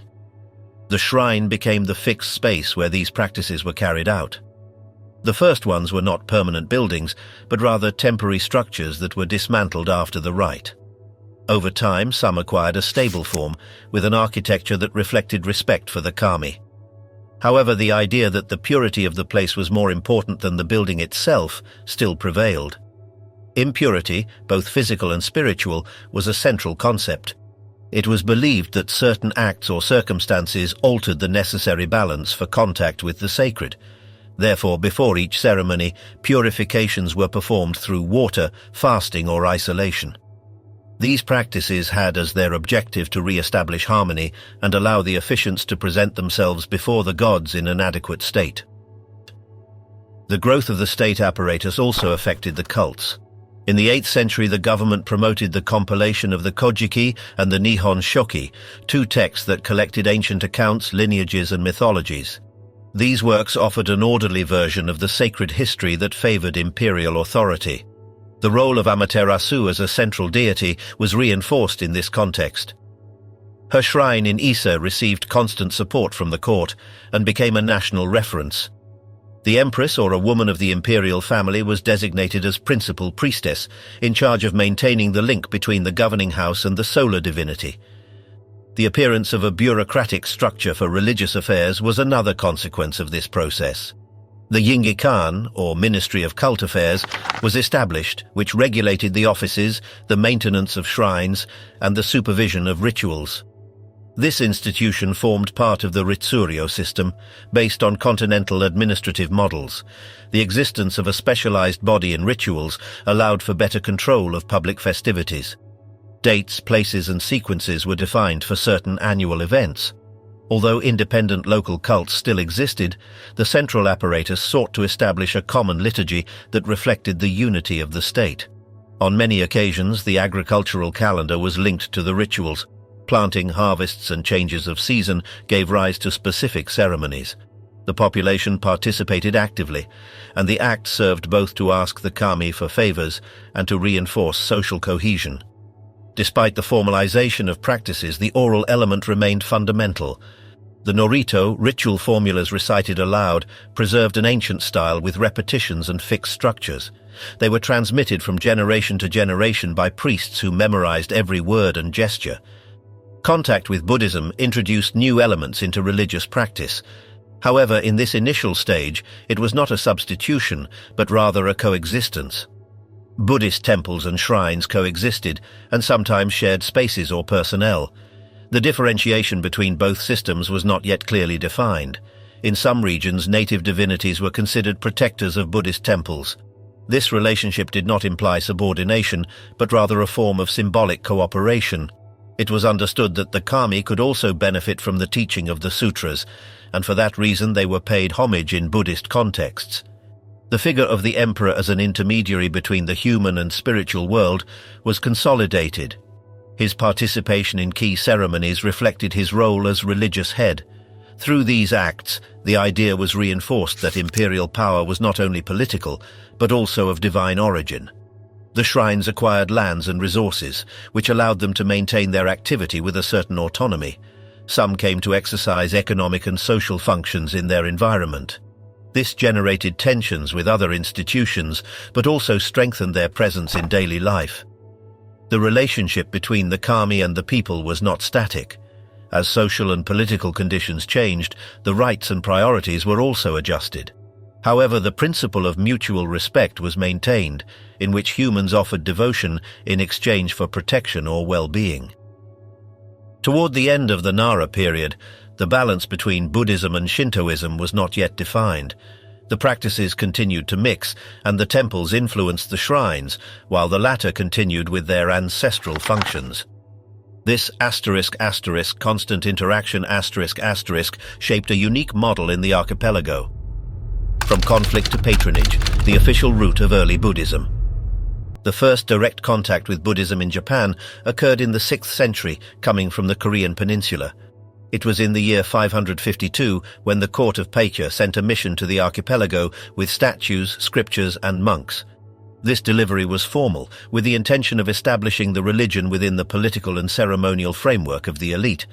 The shrine became the fixed space where these practices were carried out. The first ones were not permanent buildings, but rather temporary structures that were dismantled after the rite. Over time, some acquired a stable form, with an architecture that reflected respect for the kami. However, the idea that the purity of the place was more important than the building itself still prevailed. Impurity, both physical and spiritual, was a central concept. It was believed that certain acts or circumstances altered the necessary balance for contact with the sacred. Therefore, before each ceremony, purifications were performed through water, fasting, or isolation. These practices had as their objective to re-establish harmony and allow the officiants to present themselves before the gods in an adequate state. The growth of the state apparatus also affected the cults. In the 8th century, the government promoted the compilation of the Kojiki and the Nihon Shoki, two texts that collected ancient accounts, lineages, and mythologies. These works offered an orderly version of the sacred history that favored imperial authority. The role of Amaterasu as a central deity was reinforced in this context. Her shrine in Ise received constant support from the court and became a national reference. The empress, or a woman of the imperial family, was designated as principal priestess, in charge of maintaining the link between the governing house and the solar divinity. The appearance of a bureaucratic structure for religious affairs was another consequence of this process. The Yingikan, or Ministry of Cult Affairs, was established, which regulated the offices, the maintenance of shrines, and the supervision of rituals. This institution formed part of the Ritsuryo system, based on continental administrative models. The existence of a specialized body in rituals allowed for better control of public festivities. Dates, places, and sequences were defined for certain annual events. Although independent local cults still existed, the central apparatus sought to establish a common liturgy that reflected the unity of the state. On many occasions, the agricultural calendar was linked to the rituals. Planting, harvests, and changes of season gave rise to specific ceremonies. The population participated actively, and the act served both to ask the kami for favors and to reinforce social cohesion. Despite the formalization of practices, the oral element remained fundamental. The Norito, ritual formulas recited aloud, preserved an ancient style with repetitions and fixed structures. They were transmitted from generation to generation by priests who memorized every word and gesture. Contact with Buddhism introduced new elements into religious practice. However, in this initial stage, it was not a substitution, but rather a coexistence. Buddhist temples and shrines coexisted, and sometimes shared spaces or personnel. The differentiation between both systems was not yet clearly defined. In some regions, native divinities were considered protectors of Buddhist temples. This relationship did not imply subordination, but rather a form of symbolic cooperation. It was understood that the kami could also benefit from the teaching of the sutras, and for that reason they were paid homage in Buddhist contexts. The figure of the emperor as an intermediary between the human and spiritual world was consolidated. His participation in key ceremonies reflected his role as religious head. Through these acts, the idea was reinforced that imperial power was not only political, but also of divine origin. The shrines acquired lands and resources, which allowed them to maintain their activity with a certain autonomy. Some came to exercise economic and social functions in their environment. This generated tensions with other institutions, but also strengthened their presence in daily life. The relationship between the kami and the people was not static. As social and political conditions changed, the rights and priorities were also adjusted. However, the principle of mutual respect was maintained, in which humans offered devotion in exchange for protection or well-being. Toward the end of the Nara period, the balance between Buddhism and Shintoism was not yet defined. The practices continued to mix, and the temples influenced the shrines, while the latter continued with their ancestral functions. This *** constant interaction *** shaped a unique model in the archipelago. From conflict to patronage, the official route of early Buddhism. The first direct contact with Buddhism in Japan occurred in the 6th century, coming from the Korean peninsula. It was in the year 552 when the court of Paikya sent a mission to the archipelago with statues, scriptures, and monks. This delivery was formal, with the intention of establishing the religion within the political and ceremonial framework of the elite.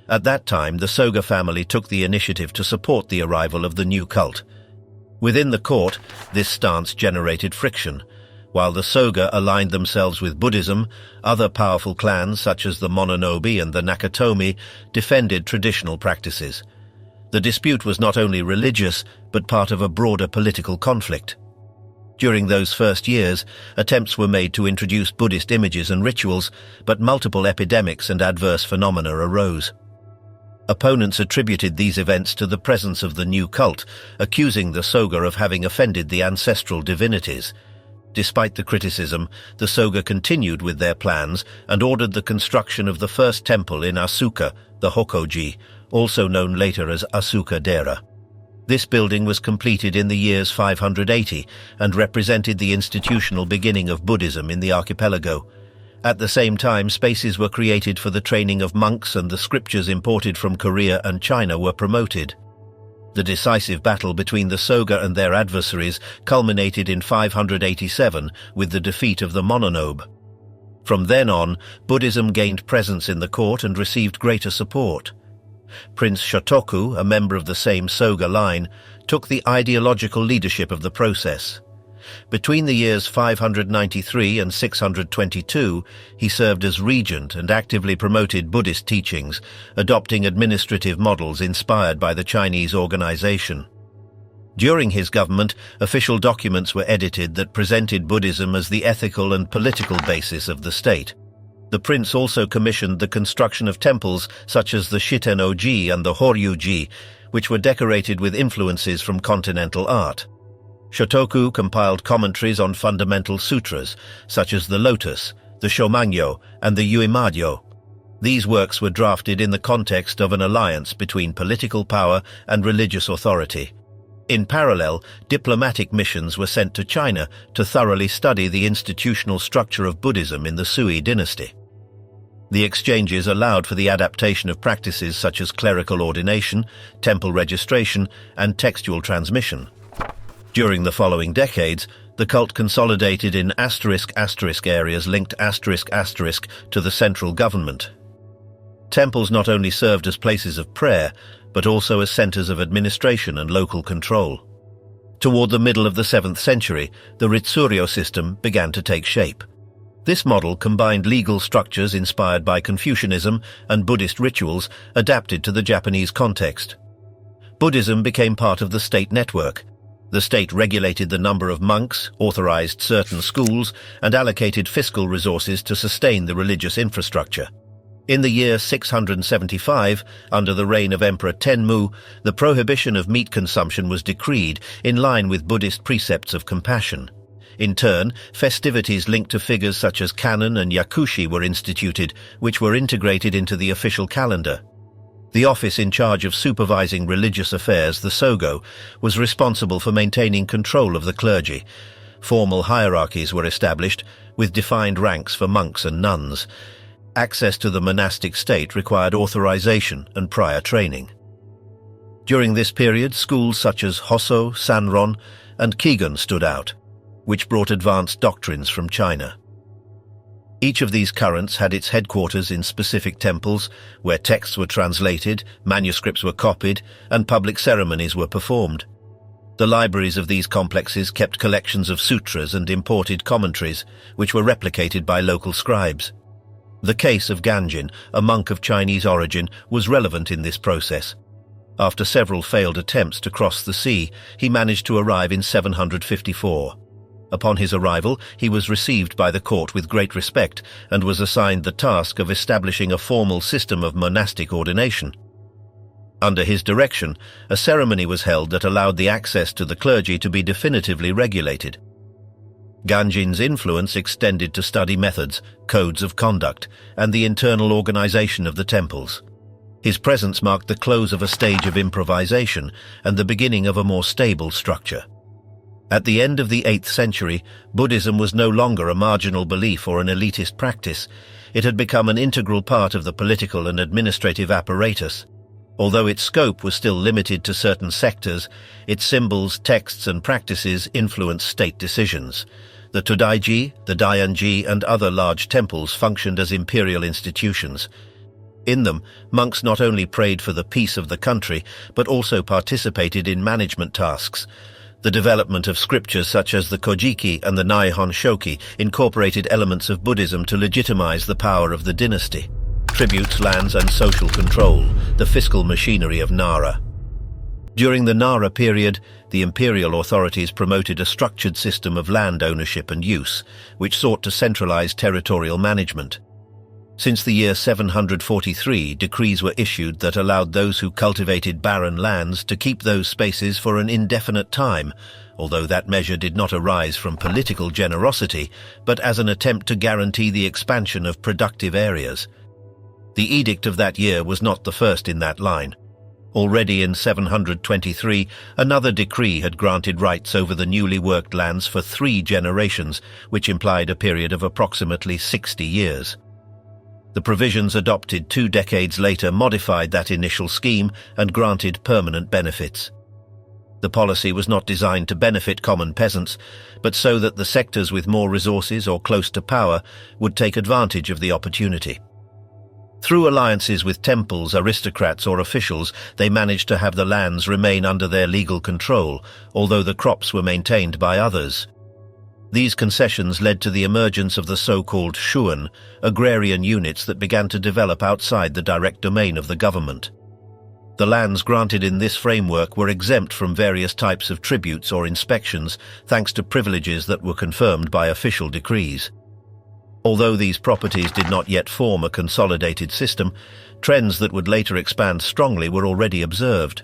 At that time, the Soga family took the initiative to support the arrival of the new cult. Within the court, this stance generated friction. While the Soga aligned themselves with Buddhism, other powerful clans such as the Mononobe and the Nakatomi defended traditional practices. The dispute was not only religious, but part of a broader political conflict. During those first years, attempts were made to introduce Buddhist images and rituals, but multiple epidemics and adverse phenomena arose. Opponents attributed these events to the presence of the new cult, accusing the Soga of having offended the ancestral divinities. Despite the criticism, the Soga continued with their plans and ordered the construction of the first temple in Asuka, the Hokoji, also known later as Asuka-dera. This building was completed in the years 580 and represented the institutional beginning of Buddhism in the archipelago. At the same time, spaces were created for the training of monks, and the scriptures imported from Korea and China were promoted. The decisive battle between the Soga and their adversaries culminated in 587 with the defeat of the Mononobe. From then on, Buddhism gained presence in the court and received greater support. Prince Shotoku, a member of the same Soga line, took the ideological leadership of the process. Between the years 593 and 622, he served as regent and actively promoted Buddhist teachings, adopting administrative models inspired by the Chinese organization. During his government, official documents were edited that presented Buddhism as the ethical and political basis of the state. The prince also commissioned the construction of temples such as the Shiten-oji and the Horyuji, which were decorated with influences from continental art. Shotoku compiled commentaries on fundamental sutras, such as the Lotus, the Shomangyo, and the Uemadyo. These works were drafted in the context of an alliance between political power and religious authority. In parallel, diplomatic missions were sent to China to thoroughly study the institutional structure of Buddhism in the Sui dynasty. The exchanges allowed for the adaptation of practices such as clerical ordination, temple registration, and textual transmission. During the following decades, the cult consolidated in *** areas linked *** to the central government. Temples not only served as places of prayer, but also as centers of administration and local control. Toward the middle of the 7th century, the Ritsuryo system began to take shape. This model combined legal structures inspired by Confucianism and Buddhist rituals adapted to the Japanese context. Buddhism became part of the state network. The state regulated the number of monks, authorized certain schools, and allocated fiscal resources to sustain the religious infrastructure. In the year 675, under the reign of Emperor Tenmu, the prohibition of meat consumption was decreed in line with Buddhist precepts of compassion. In turn, festivities linked to figures such as Kannon and Yakushi were instituted, which were integrated into the official calendar. The office in charge of supervising religious affairs, the Sogo, was responsible for maintaining control of the clergy. Formal hierarchies were established, with defined ranks for monks and nuns. Access to the monastic state required authorization and prior training. During this period, schools such as Hosso, Sanron, and Kigun stood out, which brought advanced doctrines from China. Each of these currents had its headquarters in specific temples, where texts were translated, manuscripts were copied, and public ceremonies were performed. The libraries of these complexes kept collections of sutras and imported commentaries, which were replicated by local scribes. The case of Ganjin, a monk of Chinese origin, was relevant in this process. After several failed attempts to cross the sea, he managed to arrive in 754. Upon his arrival, he was received by the court with great respect and was assigned the task of establishing a formal system of monastic ordination. Under his direction, a ceremony was held that allowed the access to the clergy to be definitively regulated. Ganjin's influence extended to study methods, codes of conduct, and the internal organization of the temples. His presence marked the close of a stage of improvisation and the beginning of a more stable structure. At the end of the 8th century, Buddhism was no longer a marginal belief or an elitist practice. It had become an integral part of the political and administrative apparatus. Although its scope was still limited to certain sectors, its symbols, texts, and practices influenced state decisions. The Todaiji, the Daianji, and other large temples functioned as imperial institutions. In them, monks not only prayed for the peace of the country, but also participated in management tasks. The development of scriptures such as the Kojiki and the Nihon Shoki incorporated elements of Buddhism to legitimize the power of the dynasty. Tributes, lands, and social control, the fiscal machinery of Nara. During the Nara period, the imperial authorities promoted a structured system of land ownership and use, which sought to centralize territorial management. Since the year 743, decrees were issued that allowed those who cultivated barren lands to keep those spaces for an indefinite time, although that measure did not arise from political generosity, but as an attempt to guarantee the expansion of productive areas. The edict of that year was not the first in that line. Already in 723, another decree had granted rights over the newly worked lands for 3 generations, which implied a period of approximately 60 years. The provisions adopted 2 decades later modified that initial scheme and granted permanent benefits. The policy was not designed to benefit common peasants, but so that the sectors with more resources or close to power would take advantage of the opportunity. Through alliances with temples, aristocrats, or officials, they managed to have the lands remain under their legal control, although the crops were maintained by others. These concessions led to the emergence of the so-called shuan, agrarian units that began to develop outside the direct domain of the government. The lands granted in this framework were exempt from various types of tributes or inspections, thanks to privileges that were confirmed by official decrees. Although these properties did not yet form a consolidated system, trends that would later expand strongly were already observed.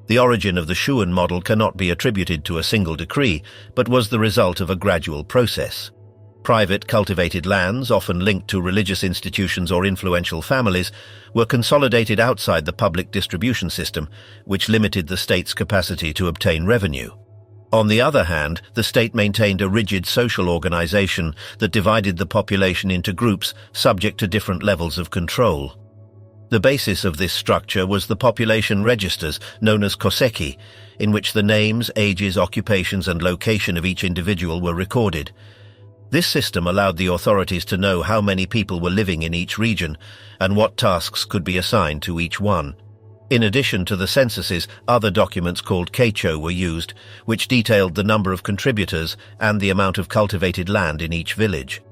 The origin of the shuan model cannot be attributed to a single decree, but was the result of a gradual process. Private cultivated lands, often linked to religious institutions or influential families, were consolidated outside the public distribution system, which limited the state's capacity to obtain revenue. On the other hand, the state maintained a rigid social organization that divided the population into groups subject to different levels of control. The basis of this structure was the population registers, known as koseki, in which the names, ages, occupations, and location of each individual were recorded. This system allowed the authorities to know how many people were living in each region and what tasks could be assigned to each one. In addition to the censuses, other documents called keicho were used, which detailed the number of contributors and the amount of cultivated land in each village.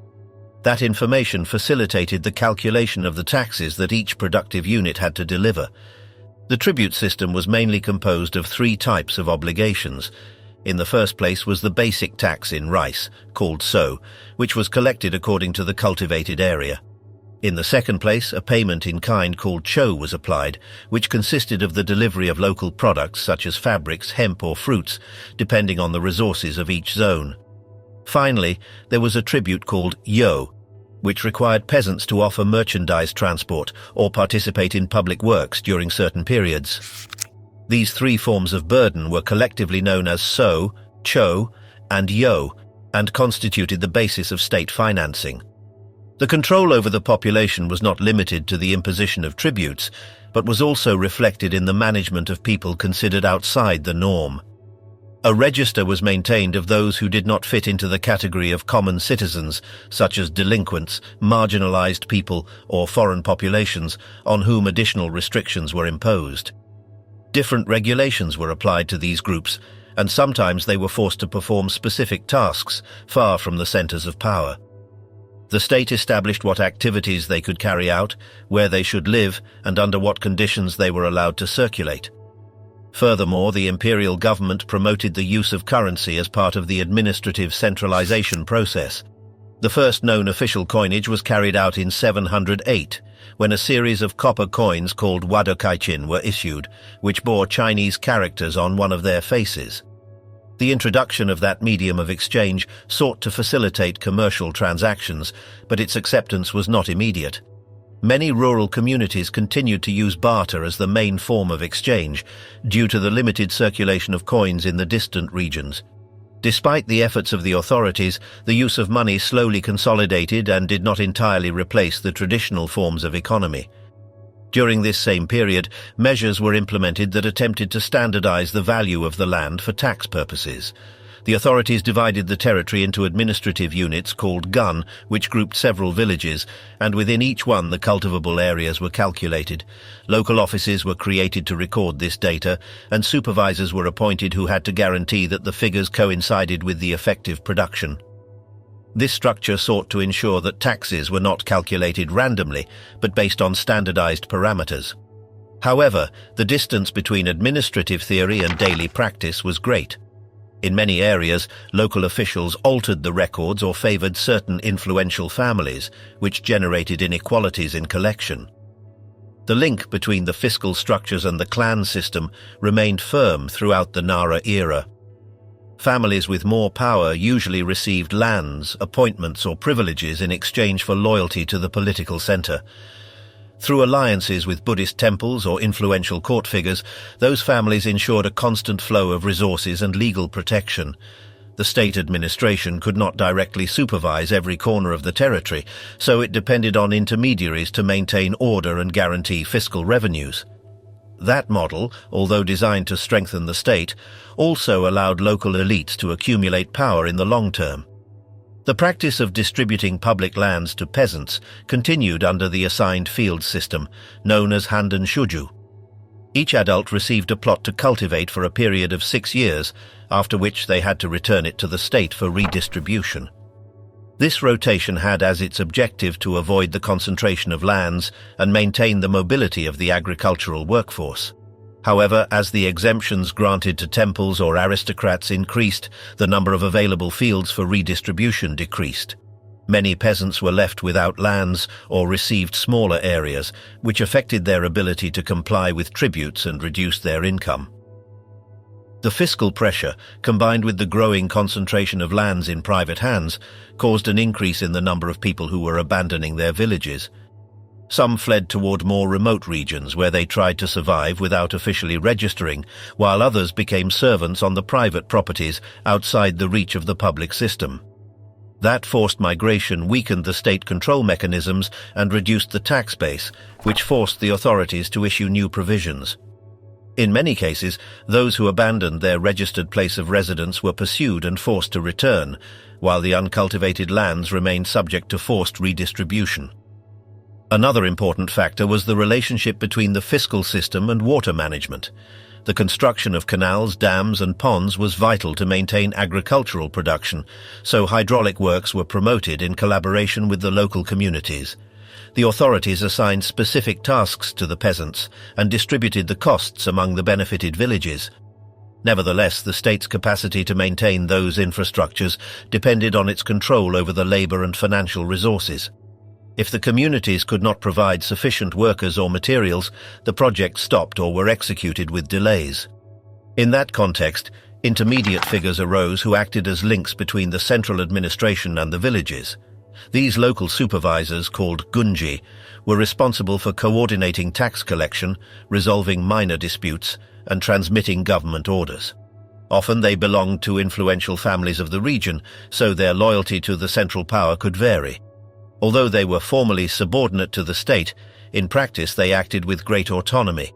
That information facilitated the calculation of the taxes that each productive unit had to deliver. The tribute system was mainly composed of 3 types of obligations. In the first place was the basic tax in rice, called so, which was collected according to the cultivated area. In the second place, a payment in kind called cho was applied, which consisted of the delivery of local products such as fabrics, hemp or fruits, depending on the resources of each zone. Finally, there was a tribute called yo, which required peasants to offer merchandise transport or participate in public works during certain periods. These three forms of burden were collectively known as so, cho, and yo, and constituted the basis of state financing. The control over the population was not limited to the imposition of tributes, but was also reflected in the management of people considered outside the norm. A register was maintained of those who did not fit into the category of common citizens, such as delinquents, marginalized people, or foreign populations, on whom additional restrictions were imposed. Different regulations were applied to these groups, and sometimes they were forced to perform specific tasks far from the centers of power. The state established what activities they could carry out, where they should live, and under what conditions they were allowed to circulate. Furthermore, the imperial government promoted the use of currency as part of the administrative centralization process. The first known official coinage was carried out in 708, when a series of copper coins called wadokaichin were issued, which bore Chinese characters on one of their faces. The introduction of that medium of exchange sought to facilitate commercial transactions, but its acceptance was not immediate. Many rural communities continued to use barter as the main form of exchange, due to the limited circulation of coins in the distant regions. Despite the efforts of the authorities, the use of money slowly consolidated and did not entirely replace the traditional forms of economy. During this same period, measures were implemented that attempted to standardize the value of the land for tax purposes. The authorities divided the territory into administrative units called gun, which grouped several villages, and within each one the cultivable areas were calculated. Local offices were created to record this data, and supervisors were appointed who had to guarantee that the figures coincided with the effective production. This structure sought to ensure that taxes were not calculated randomly, but based on standardized parameters. However, the distance between administrative theory and daily practice was great. In many areas, local officials altered the records or favored certain influential families, which generated inequalities in collection. The link between the fiscal structures and the clan system remained firm throughout the Nara era. Families with more power usually received lands, appointments, or privileges in exchange for loyalty to the political center. Through alliances with Buddhist temples or influential court figures, those families ensured a constant flow of resources and legal protection. The state administration could not directly supervise every corner of the territory, so it depended on intermediaries to maintain order and guarantee fiscal revenues. That model, although designed to strengthen the state, also allowed local elites to accumulate power in the long term. The practice of distributing public lands to peasants continued under the assigned field system, known as Handen Shuju. Each adult received a plot to cultivate for a period of 6 years, after which they had to return it to the state for redistribution. This rotation had as its objective to avoid the concentration of lands and maintain the mobility of the agricultural workforce. However, as the exemptions granted to temples or aristocrats increased, the number of available fields for redistribution decreased. Many peasants were left without lands or received smaller areas, which affected their ability to comply with tributes and reduced their income. The fiscal pressure, combined with the growing concentration of lands in private hands, caused an increase in the number of people who were abandoning their villages. Some fled toward more remote regions where they tried to survive without officially registering, while others became servants on the private properties outside the reach of the public system. That forced migration weakened the state control mechanisms and reduced the tax base, which forced the authorities to issue new provisions. In many cases, those who abandoned their registered place of residence were pursued and forced to return, while the uncultivated lands remained subject to forced redistribution. Another important factor was the relationship between the fiscal system and water management. The construction of canals, dams, and ponds was vital to maintain agricultural production, so hydraulic works were promoted in collaboration with the local communities. The authorities assigned specific tasks to the peasants and distributed the costs among the benefited villages. Nevertheless, the state's capacity to maintain those infrastructures depended on its control over the labor and financial resources. If the communities could not provide sufficient workers or materials, the project stopped or were executed with delays. In that context, intermediate figures arose who acted as links between the central administration and the villages. These local supervisors, called gunji, were responsible for coordinating tax collection, resolving minor disputes, and transmitting government orders. Often they belonged to influential families of the region, so their loyalty to the central power could vary. Although they were formally subordinate to the state, in practice they acted with great autonomy.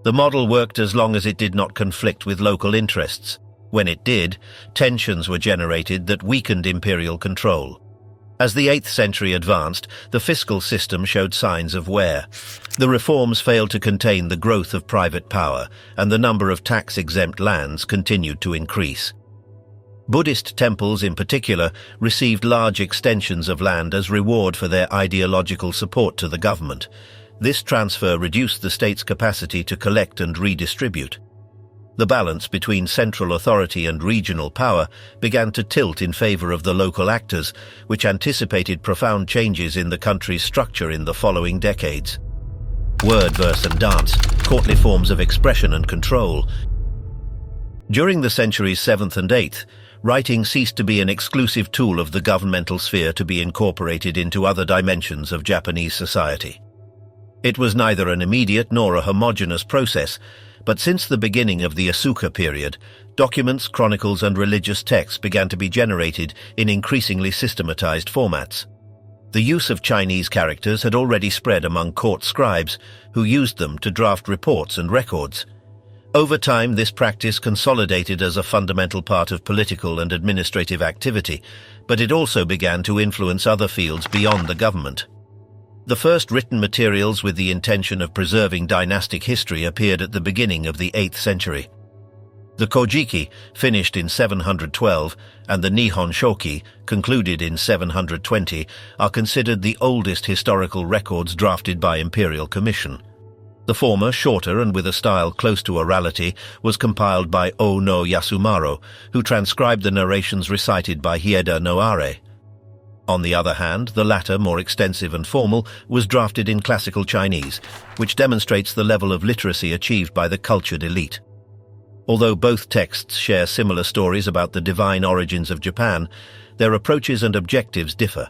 The model worked as long as it did not conflict with local interests. When it did, tensions were generated that weakened imperial control. As the 8th century advanced, the fiscal system showed signs of wear. The reforms failed to contain the growth of private power, and the number of tax-exempt lands continued to increase. Buddhist temples in particular received large extensions of land as reward for their ideological support to the government. This transfer reduced the state's capacity to collect and redistribute. The balance between central authority and regional power began to tilt in favor of the local actors, which anticipated profound changes in the country's structure in the following decades. Word, verse, and dance, courtly forms of expression and control. During the centuries 7th and 8th, writing ceased to be an exclusive tool of the governmental sphere to be incorporated into other dimensions of Japanese society. It was neither an immediate nor a homogeneous process, but since the beginning of the Asuka period, documents, chronicles, and religious texts began to be generated in increasingly systematized formats. The use of Chinese characters had already spread among court scribes, who used them to draft reports and records. Over time, this practice consolidated as a fundamental part of political and administrative activity, but it also began to influence other fields beyond the government. The first written materials with the intention of preserving dynastic history appeared at the beginning of the 8th century. The Kojiki, finished in 712, and the Nihon Shoki, concluded in 720, are considered the oldest historical records drafted by imperial commission. The former, shorter and with a style close to orality, was compiled by O no Yasumaro, who transcribed the narrations recited by Hieda no Are. On the other hand, the latter, more extensive and formal, was drafted in classical Chinese, which demonstrates the level of literacy achieved by the cultured elite. Although both texts share similar stories about the divine origins of Japan, their approaches and objectives differ.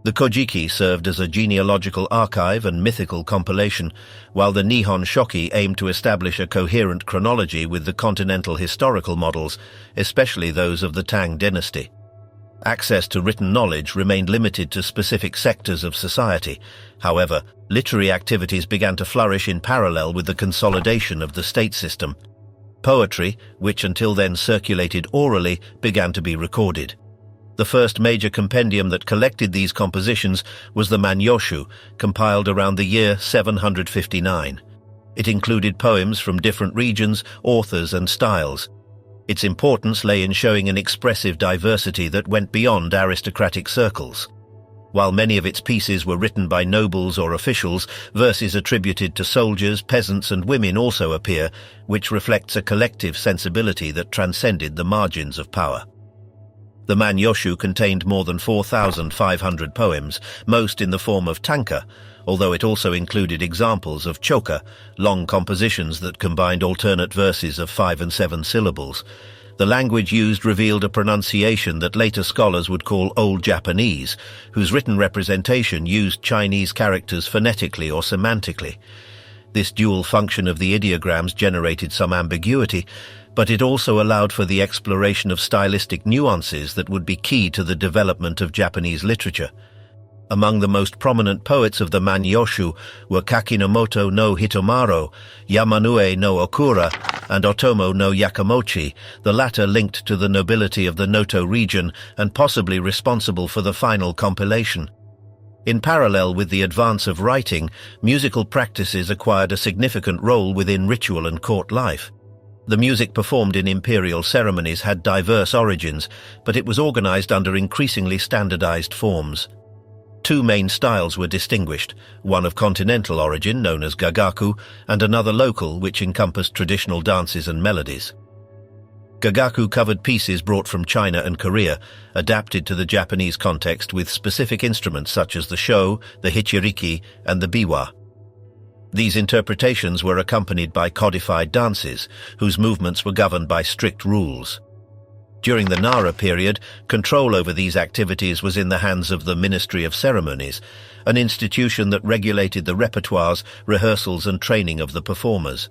The Kojiki served as a genealogical archive and mythical compilation, while the Nihon Shoki aimed to establish a coherent chronology with the continental historical models, especially those of the Tang dynasty. Access to written knowledge remained limited to specific sectors of society. However, literary activities began to flourish in parallel with the consolidation of the state system. Poetry, which until then circulated orally, began to be recorded. The first major compendium that collected these compositions was the Manyoshu, compiled around the year 759. It included poems from different regions, authors, and styles. Its importance lay in showing an expressive diversity that went beyond aristocratic circles. While many of its pieces were written by nobles or officials, verses attributed to soldiers, peasants, and women also appear, which reflects a collective sensibility that transcended the margins of power. The Manyoshu contained more than 4,500 poems, most in the form of tanka, although it also included examples of choka, long compositions that combined alternate verses of 5 and 7 syllables. The language used revealed a pronunciation that later scholars would call Old Japanese, whose written representation used Chinese characters phonetically or semantically. This dual function of the ideograms generated some ambiguity, but it also allowed for the exploration of stylistic nuances that would be key to the development of Japanese literature. Among the most prominent poets of the Manyoshu were Kakinomoto no Hitomaro, Yamanue no Okura, and Otomo no Yakamochi, the latter linked to the nobility of the Noto region and possibly responsible for the final compilation. In parallel with the advance of writing, musical practices acquired a significant role within ritual and court life. The music performed in imperial ceremonies had diverse origins, but it was organized under increasingly standardized forms. Two main styles were distinguished, one of continental origin known as gagaku, and another local which encompassed traditional dances and melodies. Gagaku-covered pieces brought from China and Korea, adapted to the Japanese context with specific instruments such as the sho, the hichiriki, and the biwa. These interpretations were accompanied by codified dances, whose movements were governed by strict rules. During the Nara period, control over these activities was in the hands of the Ministry of Ceremonies, an institution that regulated the repertoires, rehearsals, and training of the performers.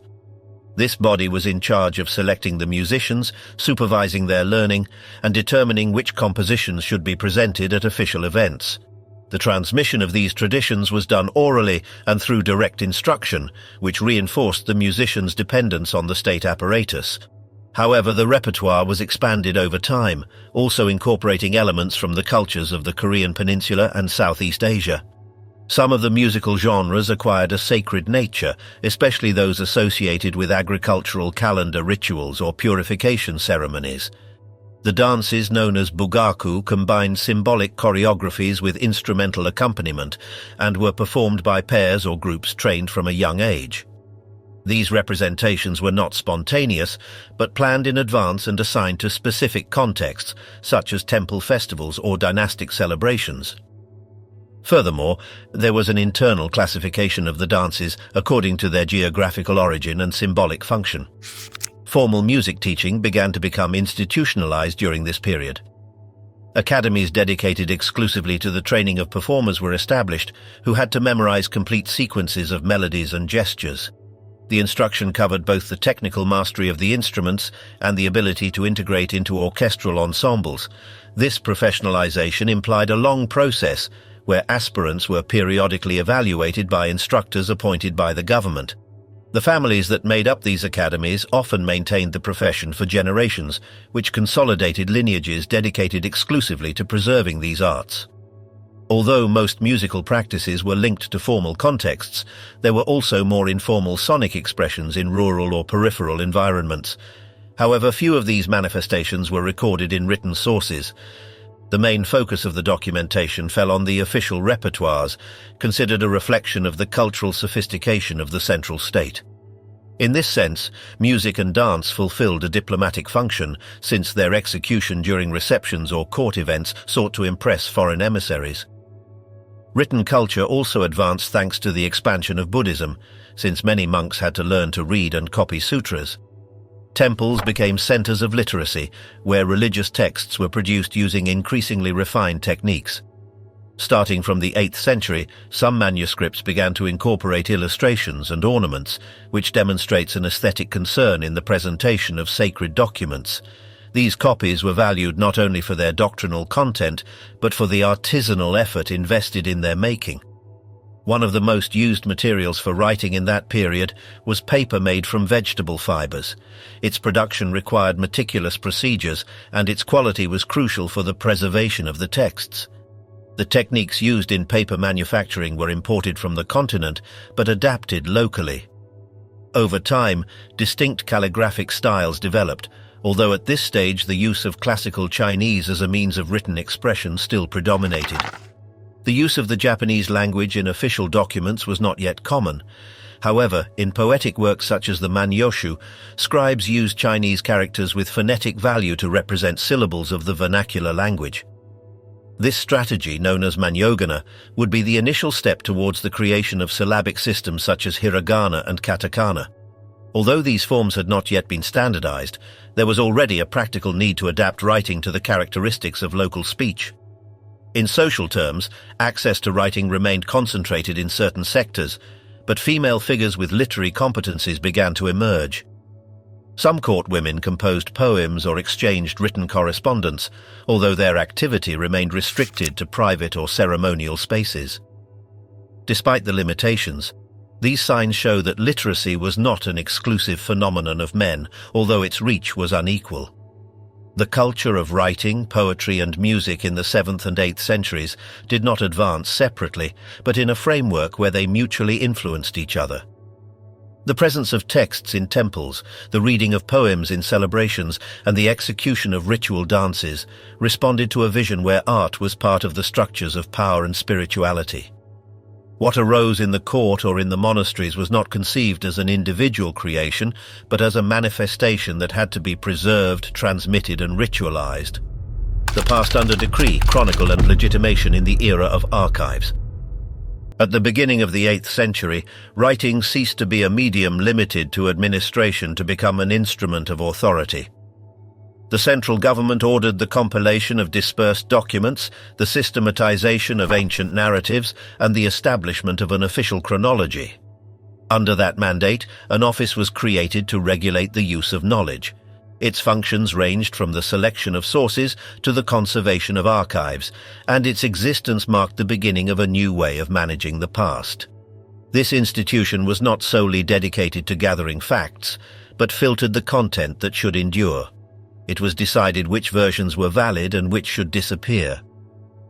This body was in charge of selecting the musicians, supervising their learning, and determining which compositions should be presented at official events. The transmission of these traditions was done orally and through direct instruction, which reinforced the musicians' dependence on the state apparatus. However, the repertoire was expanded over time, also incorporating elements from the cultures of the Korean Peninsula and Southeast Asia. Some of the musical genres acquired a sacred nature, especially those associated with agricultural calendar rituals or purification ceremonies. The dances known as bugaku combined symbolic choreographies with instrumental accompaniment and were performed by pairs or groups trained from a young age. These representations were not spontaneous, but planned in advance and assigned to specific contexts, such as temple festivals or dynastic celebrations. Furthermore, there was an internal classification of the dances according to their geographical origin and symbolic function. Formal music teaching began to become institutionalized during this period. Academies dedicated exclusively to the training of performers were established, who had to memorize complete sequences of melodies and gestures. The instruction covered both the technical mastery of the instruments and the ability to integrate into orchestral ensembles. This professionalization implied a long process, where aspirants were periodically evaluated by instructors appointed by the government. The families that made up these academies often maintained the profession for generations, which consolidated lineages dedicated exclusively to preserving these arts. Although most musical practices were linked to formal contexts, there were also more informal sonic expressions in rural or peripheral environments. However, few of these manifestations were recorded in written sources. The main focus of the documentation fell on the official repertoires, considered a reflection of the cultural sophistication of the central state. In this sense, music and dance fulfilled a diplomatic function, since their execution during receptions or court events sought to impress foreign emissaries. Written culture also advanced thanks to the expansion of Buddhism, since many monks had to learn to read and copy sutras. Temples became centers of literacy, where religious texts were produced using increasingly refined techniques. Starting from the 8th century, some manuscripts began to incorporate illustrations and ornaments, which demonstrates an aesthetic concern in the presentation of sacred documents. These copies were valued not only for their doctrinal content, but for the artisanal effort invested in their making. One of the most used materials for writing in that period was paper made from vegetable fibers. Its production required meticulous procedures, and its quality was crucial for the preservation of the texts. The techniques used in paper manufacturing were imported from the continent, but adapted locally. Over time, distinct calligraphic styles developed, although at this stage the use of classical Chinese as a means of written expression still predominated. The use of the Japanese language in official documents was not yet common. However, in poetic works such as the Manyoshu, scribes used Chinese characters with phonetic value to represent syllables of the vernacular language. This strategy, known as Manyogana, would be the initial step towards the creation of syllabic systems such as hiragana and katakana. Although these forms had not yet been standardized, there was already a practical need to adapt writing to the characteristics of local speech. In social terms, access to writing remained concentrated in certain sectors, but female figures with literary competencies began to emerge. Some court women composed poems or exchanged written correspondence, although their activity remained restricted to private or ceremonial spaces. Despite the limitations, these signs show that literacy was not an exclusive phenomenon of men, although its reach was unequal. The culture of writing, poetry, and music in the 7th and 8th centuries did not advance separately, but in a framework where they mutually influenced each other. The presence of texts in temples, the reading of poems in celebrations, and the execution of ritual dances responded to a vision where art was part of the structures of power and spirituality. What arose in the court or in the monasteries was not conceived as an individual creation, but as a manifestation that had to be preserved, transmitted, and ritualized. The past under decree, chronicle, and legitimation in the era of archives. At the beginning of the 8th century, writing ceased to be a medium limited to administration to become an instrument of authority. The central government ordered the compilation of dispersed documents, the systematization of ancient narratives, and the establishment of an official chronology. Under that mandate, an office was created to regulate the use of knowledge. Its functions ranged from the selection of sources to the conservation of archives, and its existence marked the beginning of a new way of managing the past. This institution was not solely dedicated to gathering facts, but filtered the content that should endure. It was decided which versions were valid and which should disappear.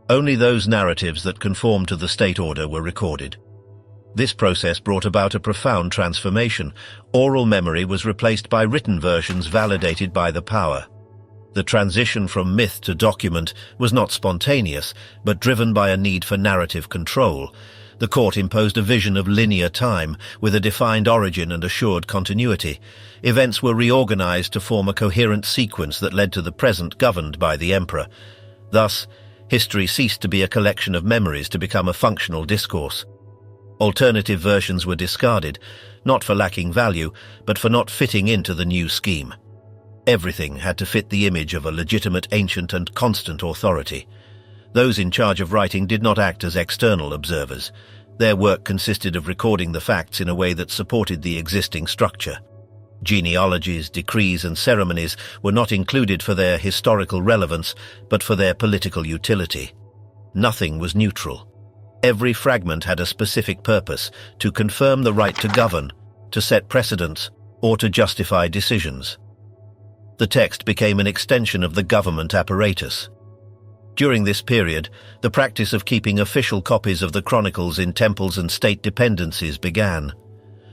Only those narratives that conformed to the state order were recorded. This process brought about a profound transformation. Oral memory was replaced by written versions validated by the power. The transition from myth to document was not spontaneous, but driven by a need for narrative control. The court imposed a vision of linear time, with a defined origin and assured continuity. Events were reorganized to form a coherent sequence that led to the present governed by the emperor. Thus, history ceased to be a collection of memories to become a functional discourse. Alternative versions were discarded, not for lacking value, but for not fitting into the new scheme. Everything had to fit the image of a legitimate, ancient, and constant authority. Those in charge of writing did not act as external observers. Their work consisted of recording the facts in a way that supported the existing structure. Genealogies, decrees, and ceremonies were not included for their historical relevance, but for their political utility. Nothing was neutral. Every fragment had a specific purpose: to confirm the right to govern, to set precedents, or to justify decisions. The text became an extension of the government apparatus. During this period, the practice of keeping official copies of the chronicles in temples and state dependencies began.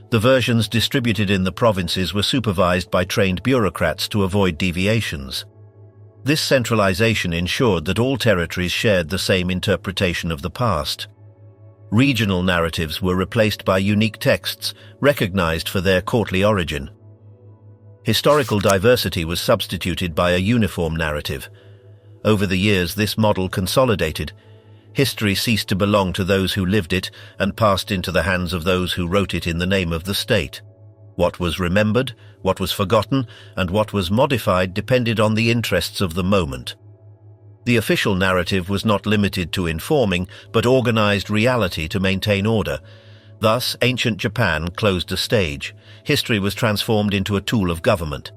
The versions distributed in the provinces were supervised by trained bureaucrats to avoid deviations. This centralization ensured that all territories shared the same interpretation of the past. Regional narratives were replaced by unique texts, recognized for their courtly origin. Historical diversity was substituted by a uniform narrative. Over the years, this model consolidated. History ceased to belong to those who lived it and passed into the hands of those who wrote it in the name of the state. What was remembered, what was forgotten, and what was modified depended on the interests of the moment. The official narrative was not limited to informing, but organized reality to maintain order. Thus, ancient Japan closed a stage. History was transformed into a tool of government.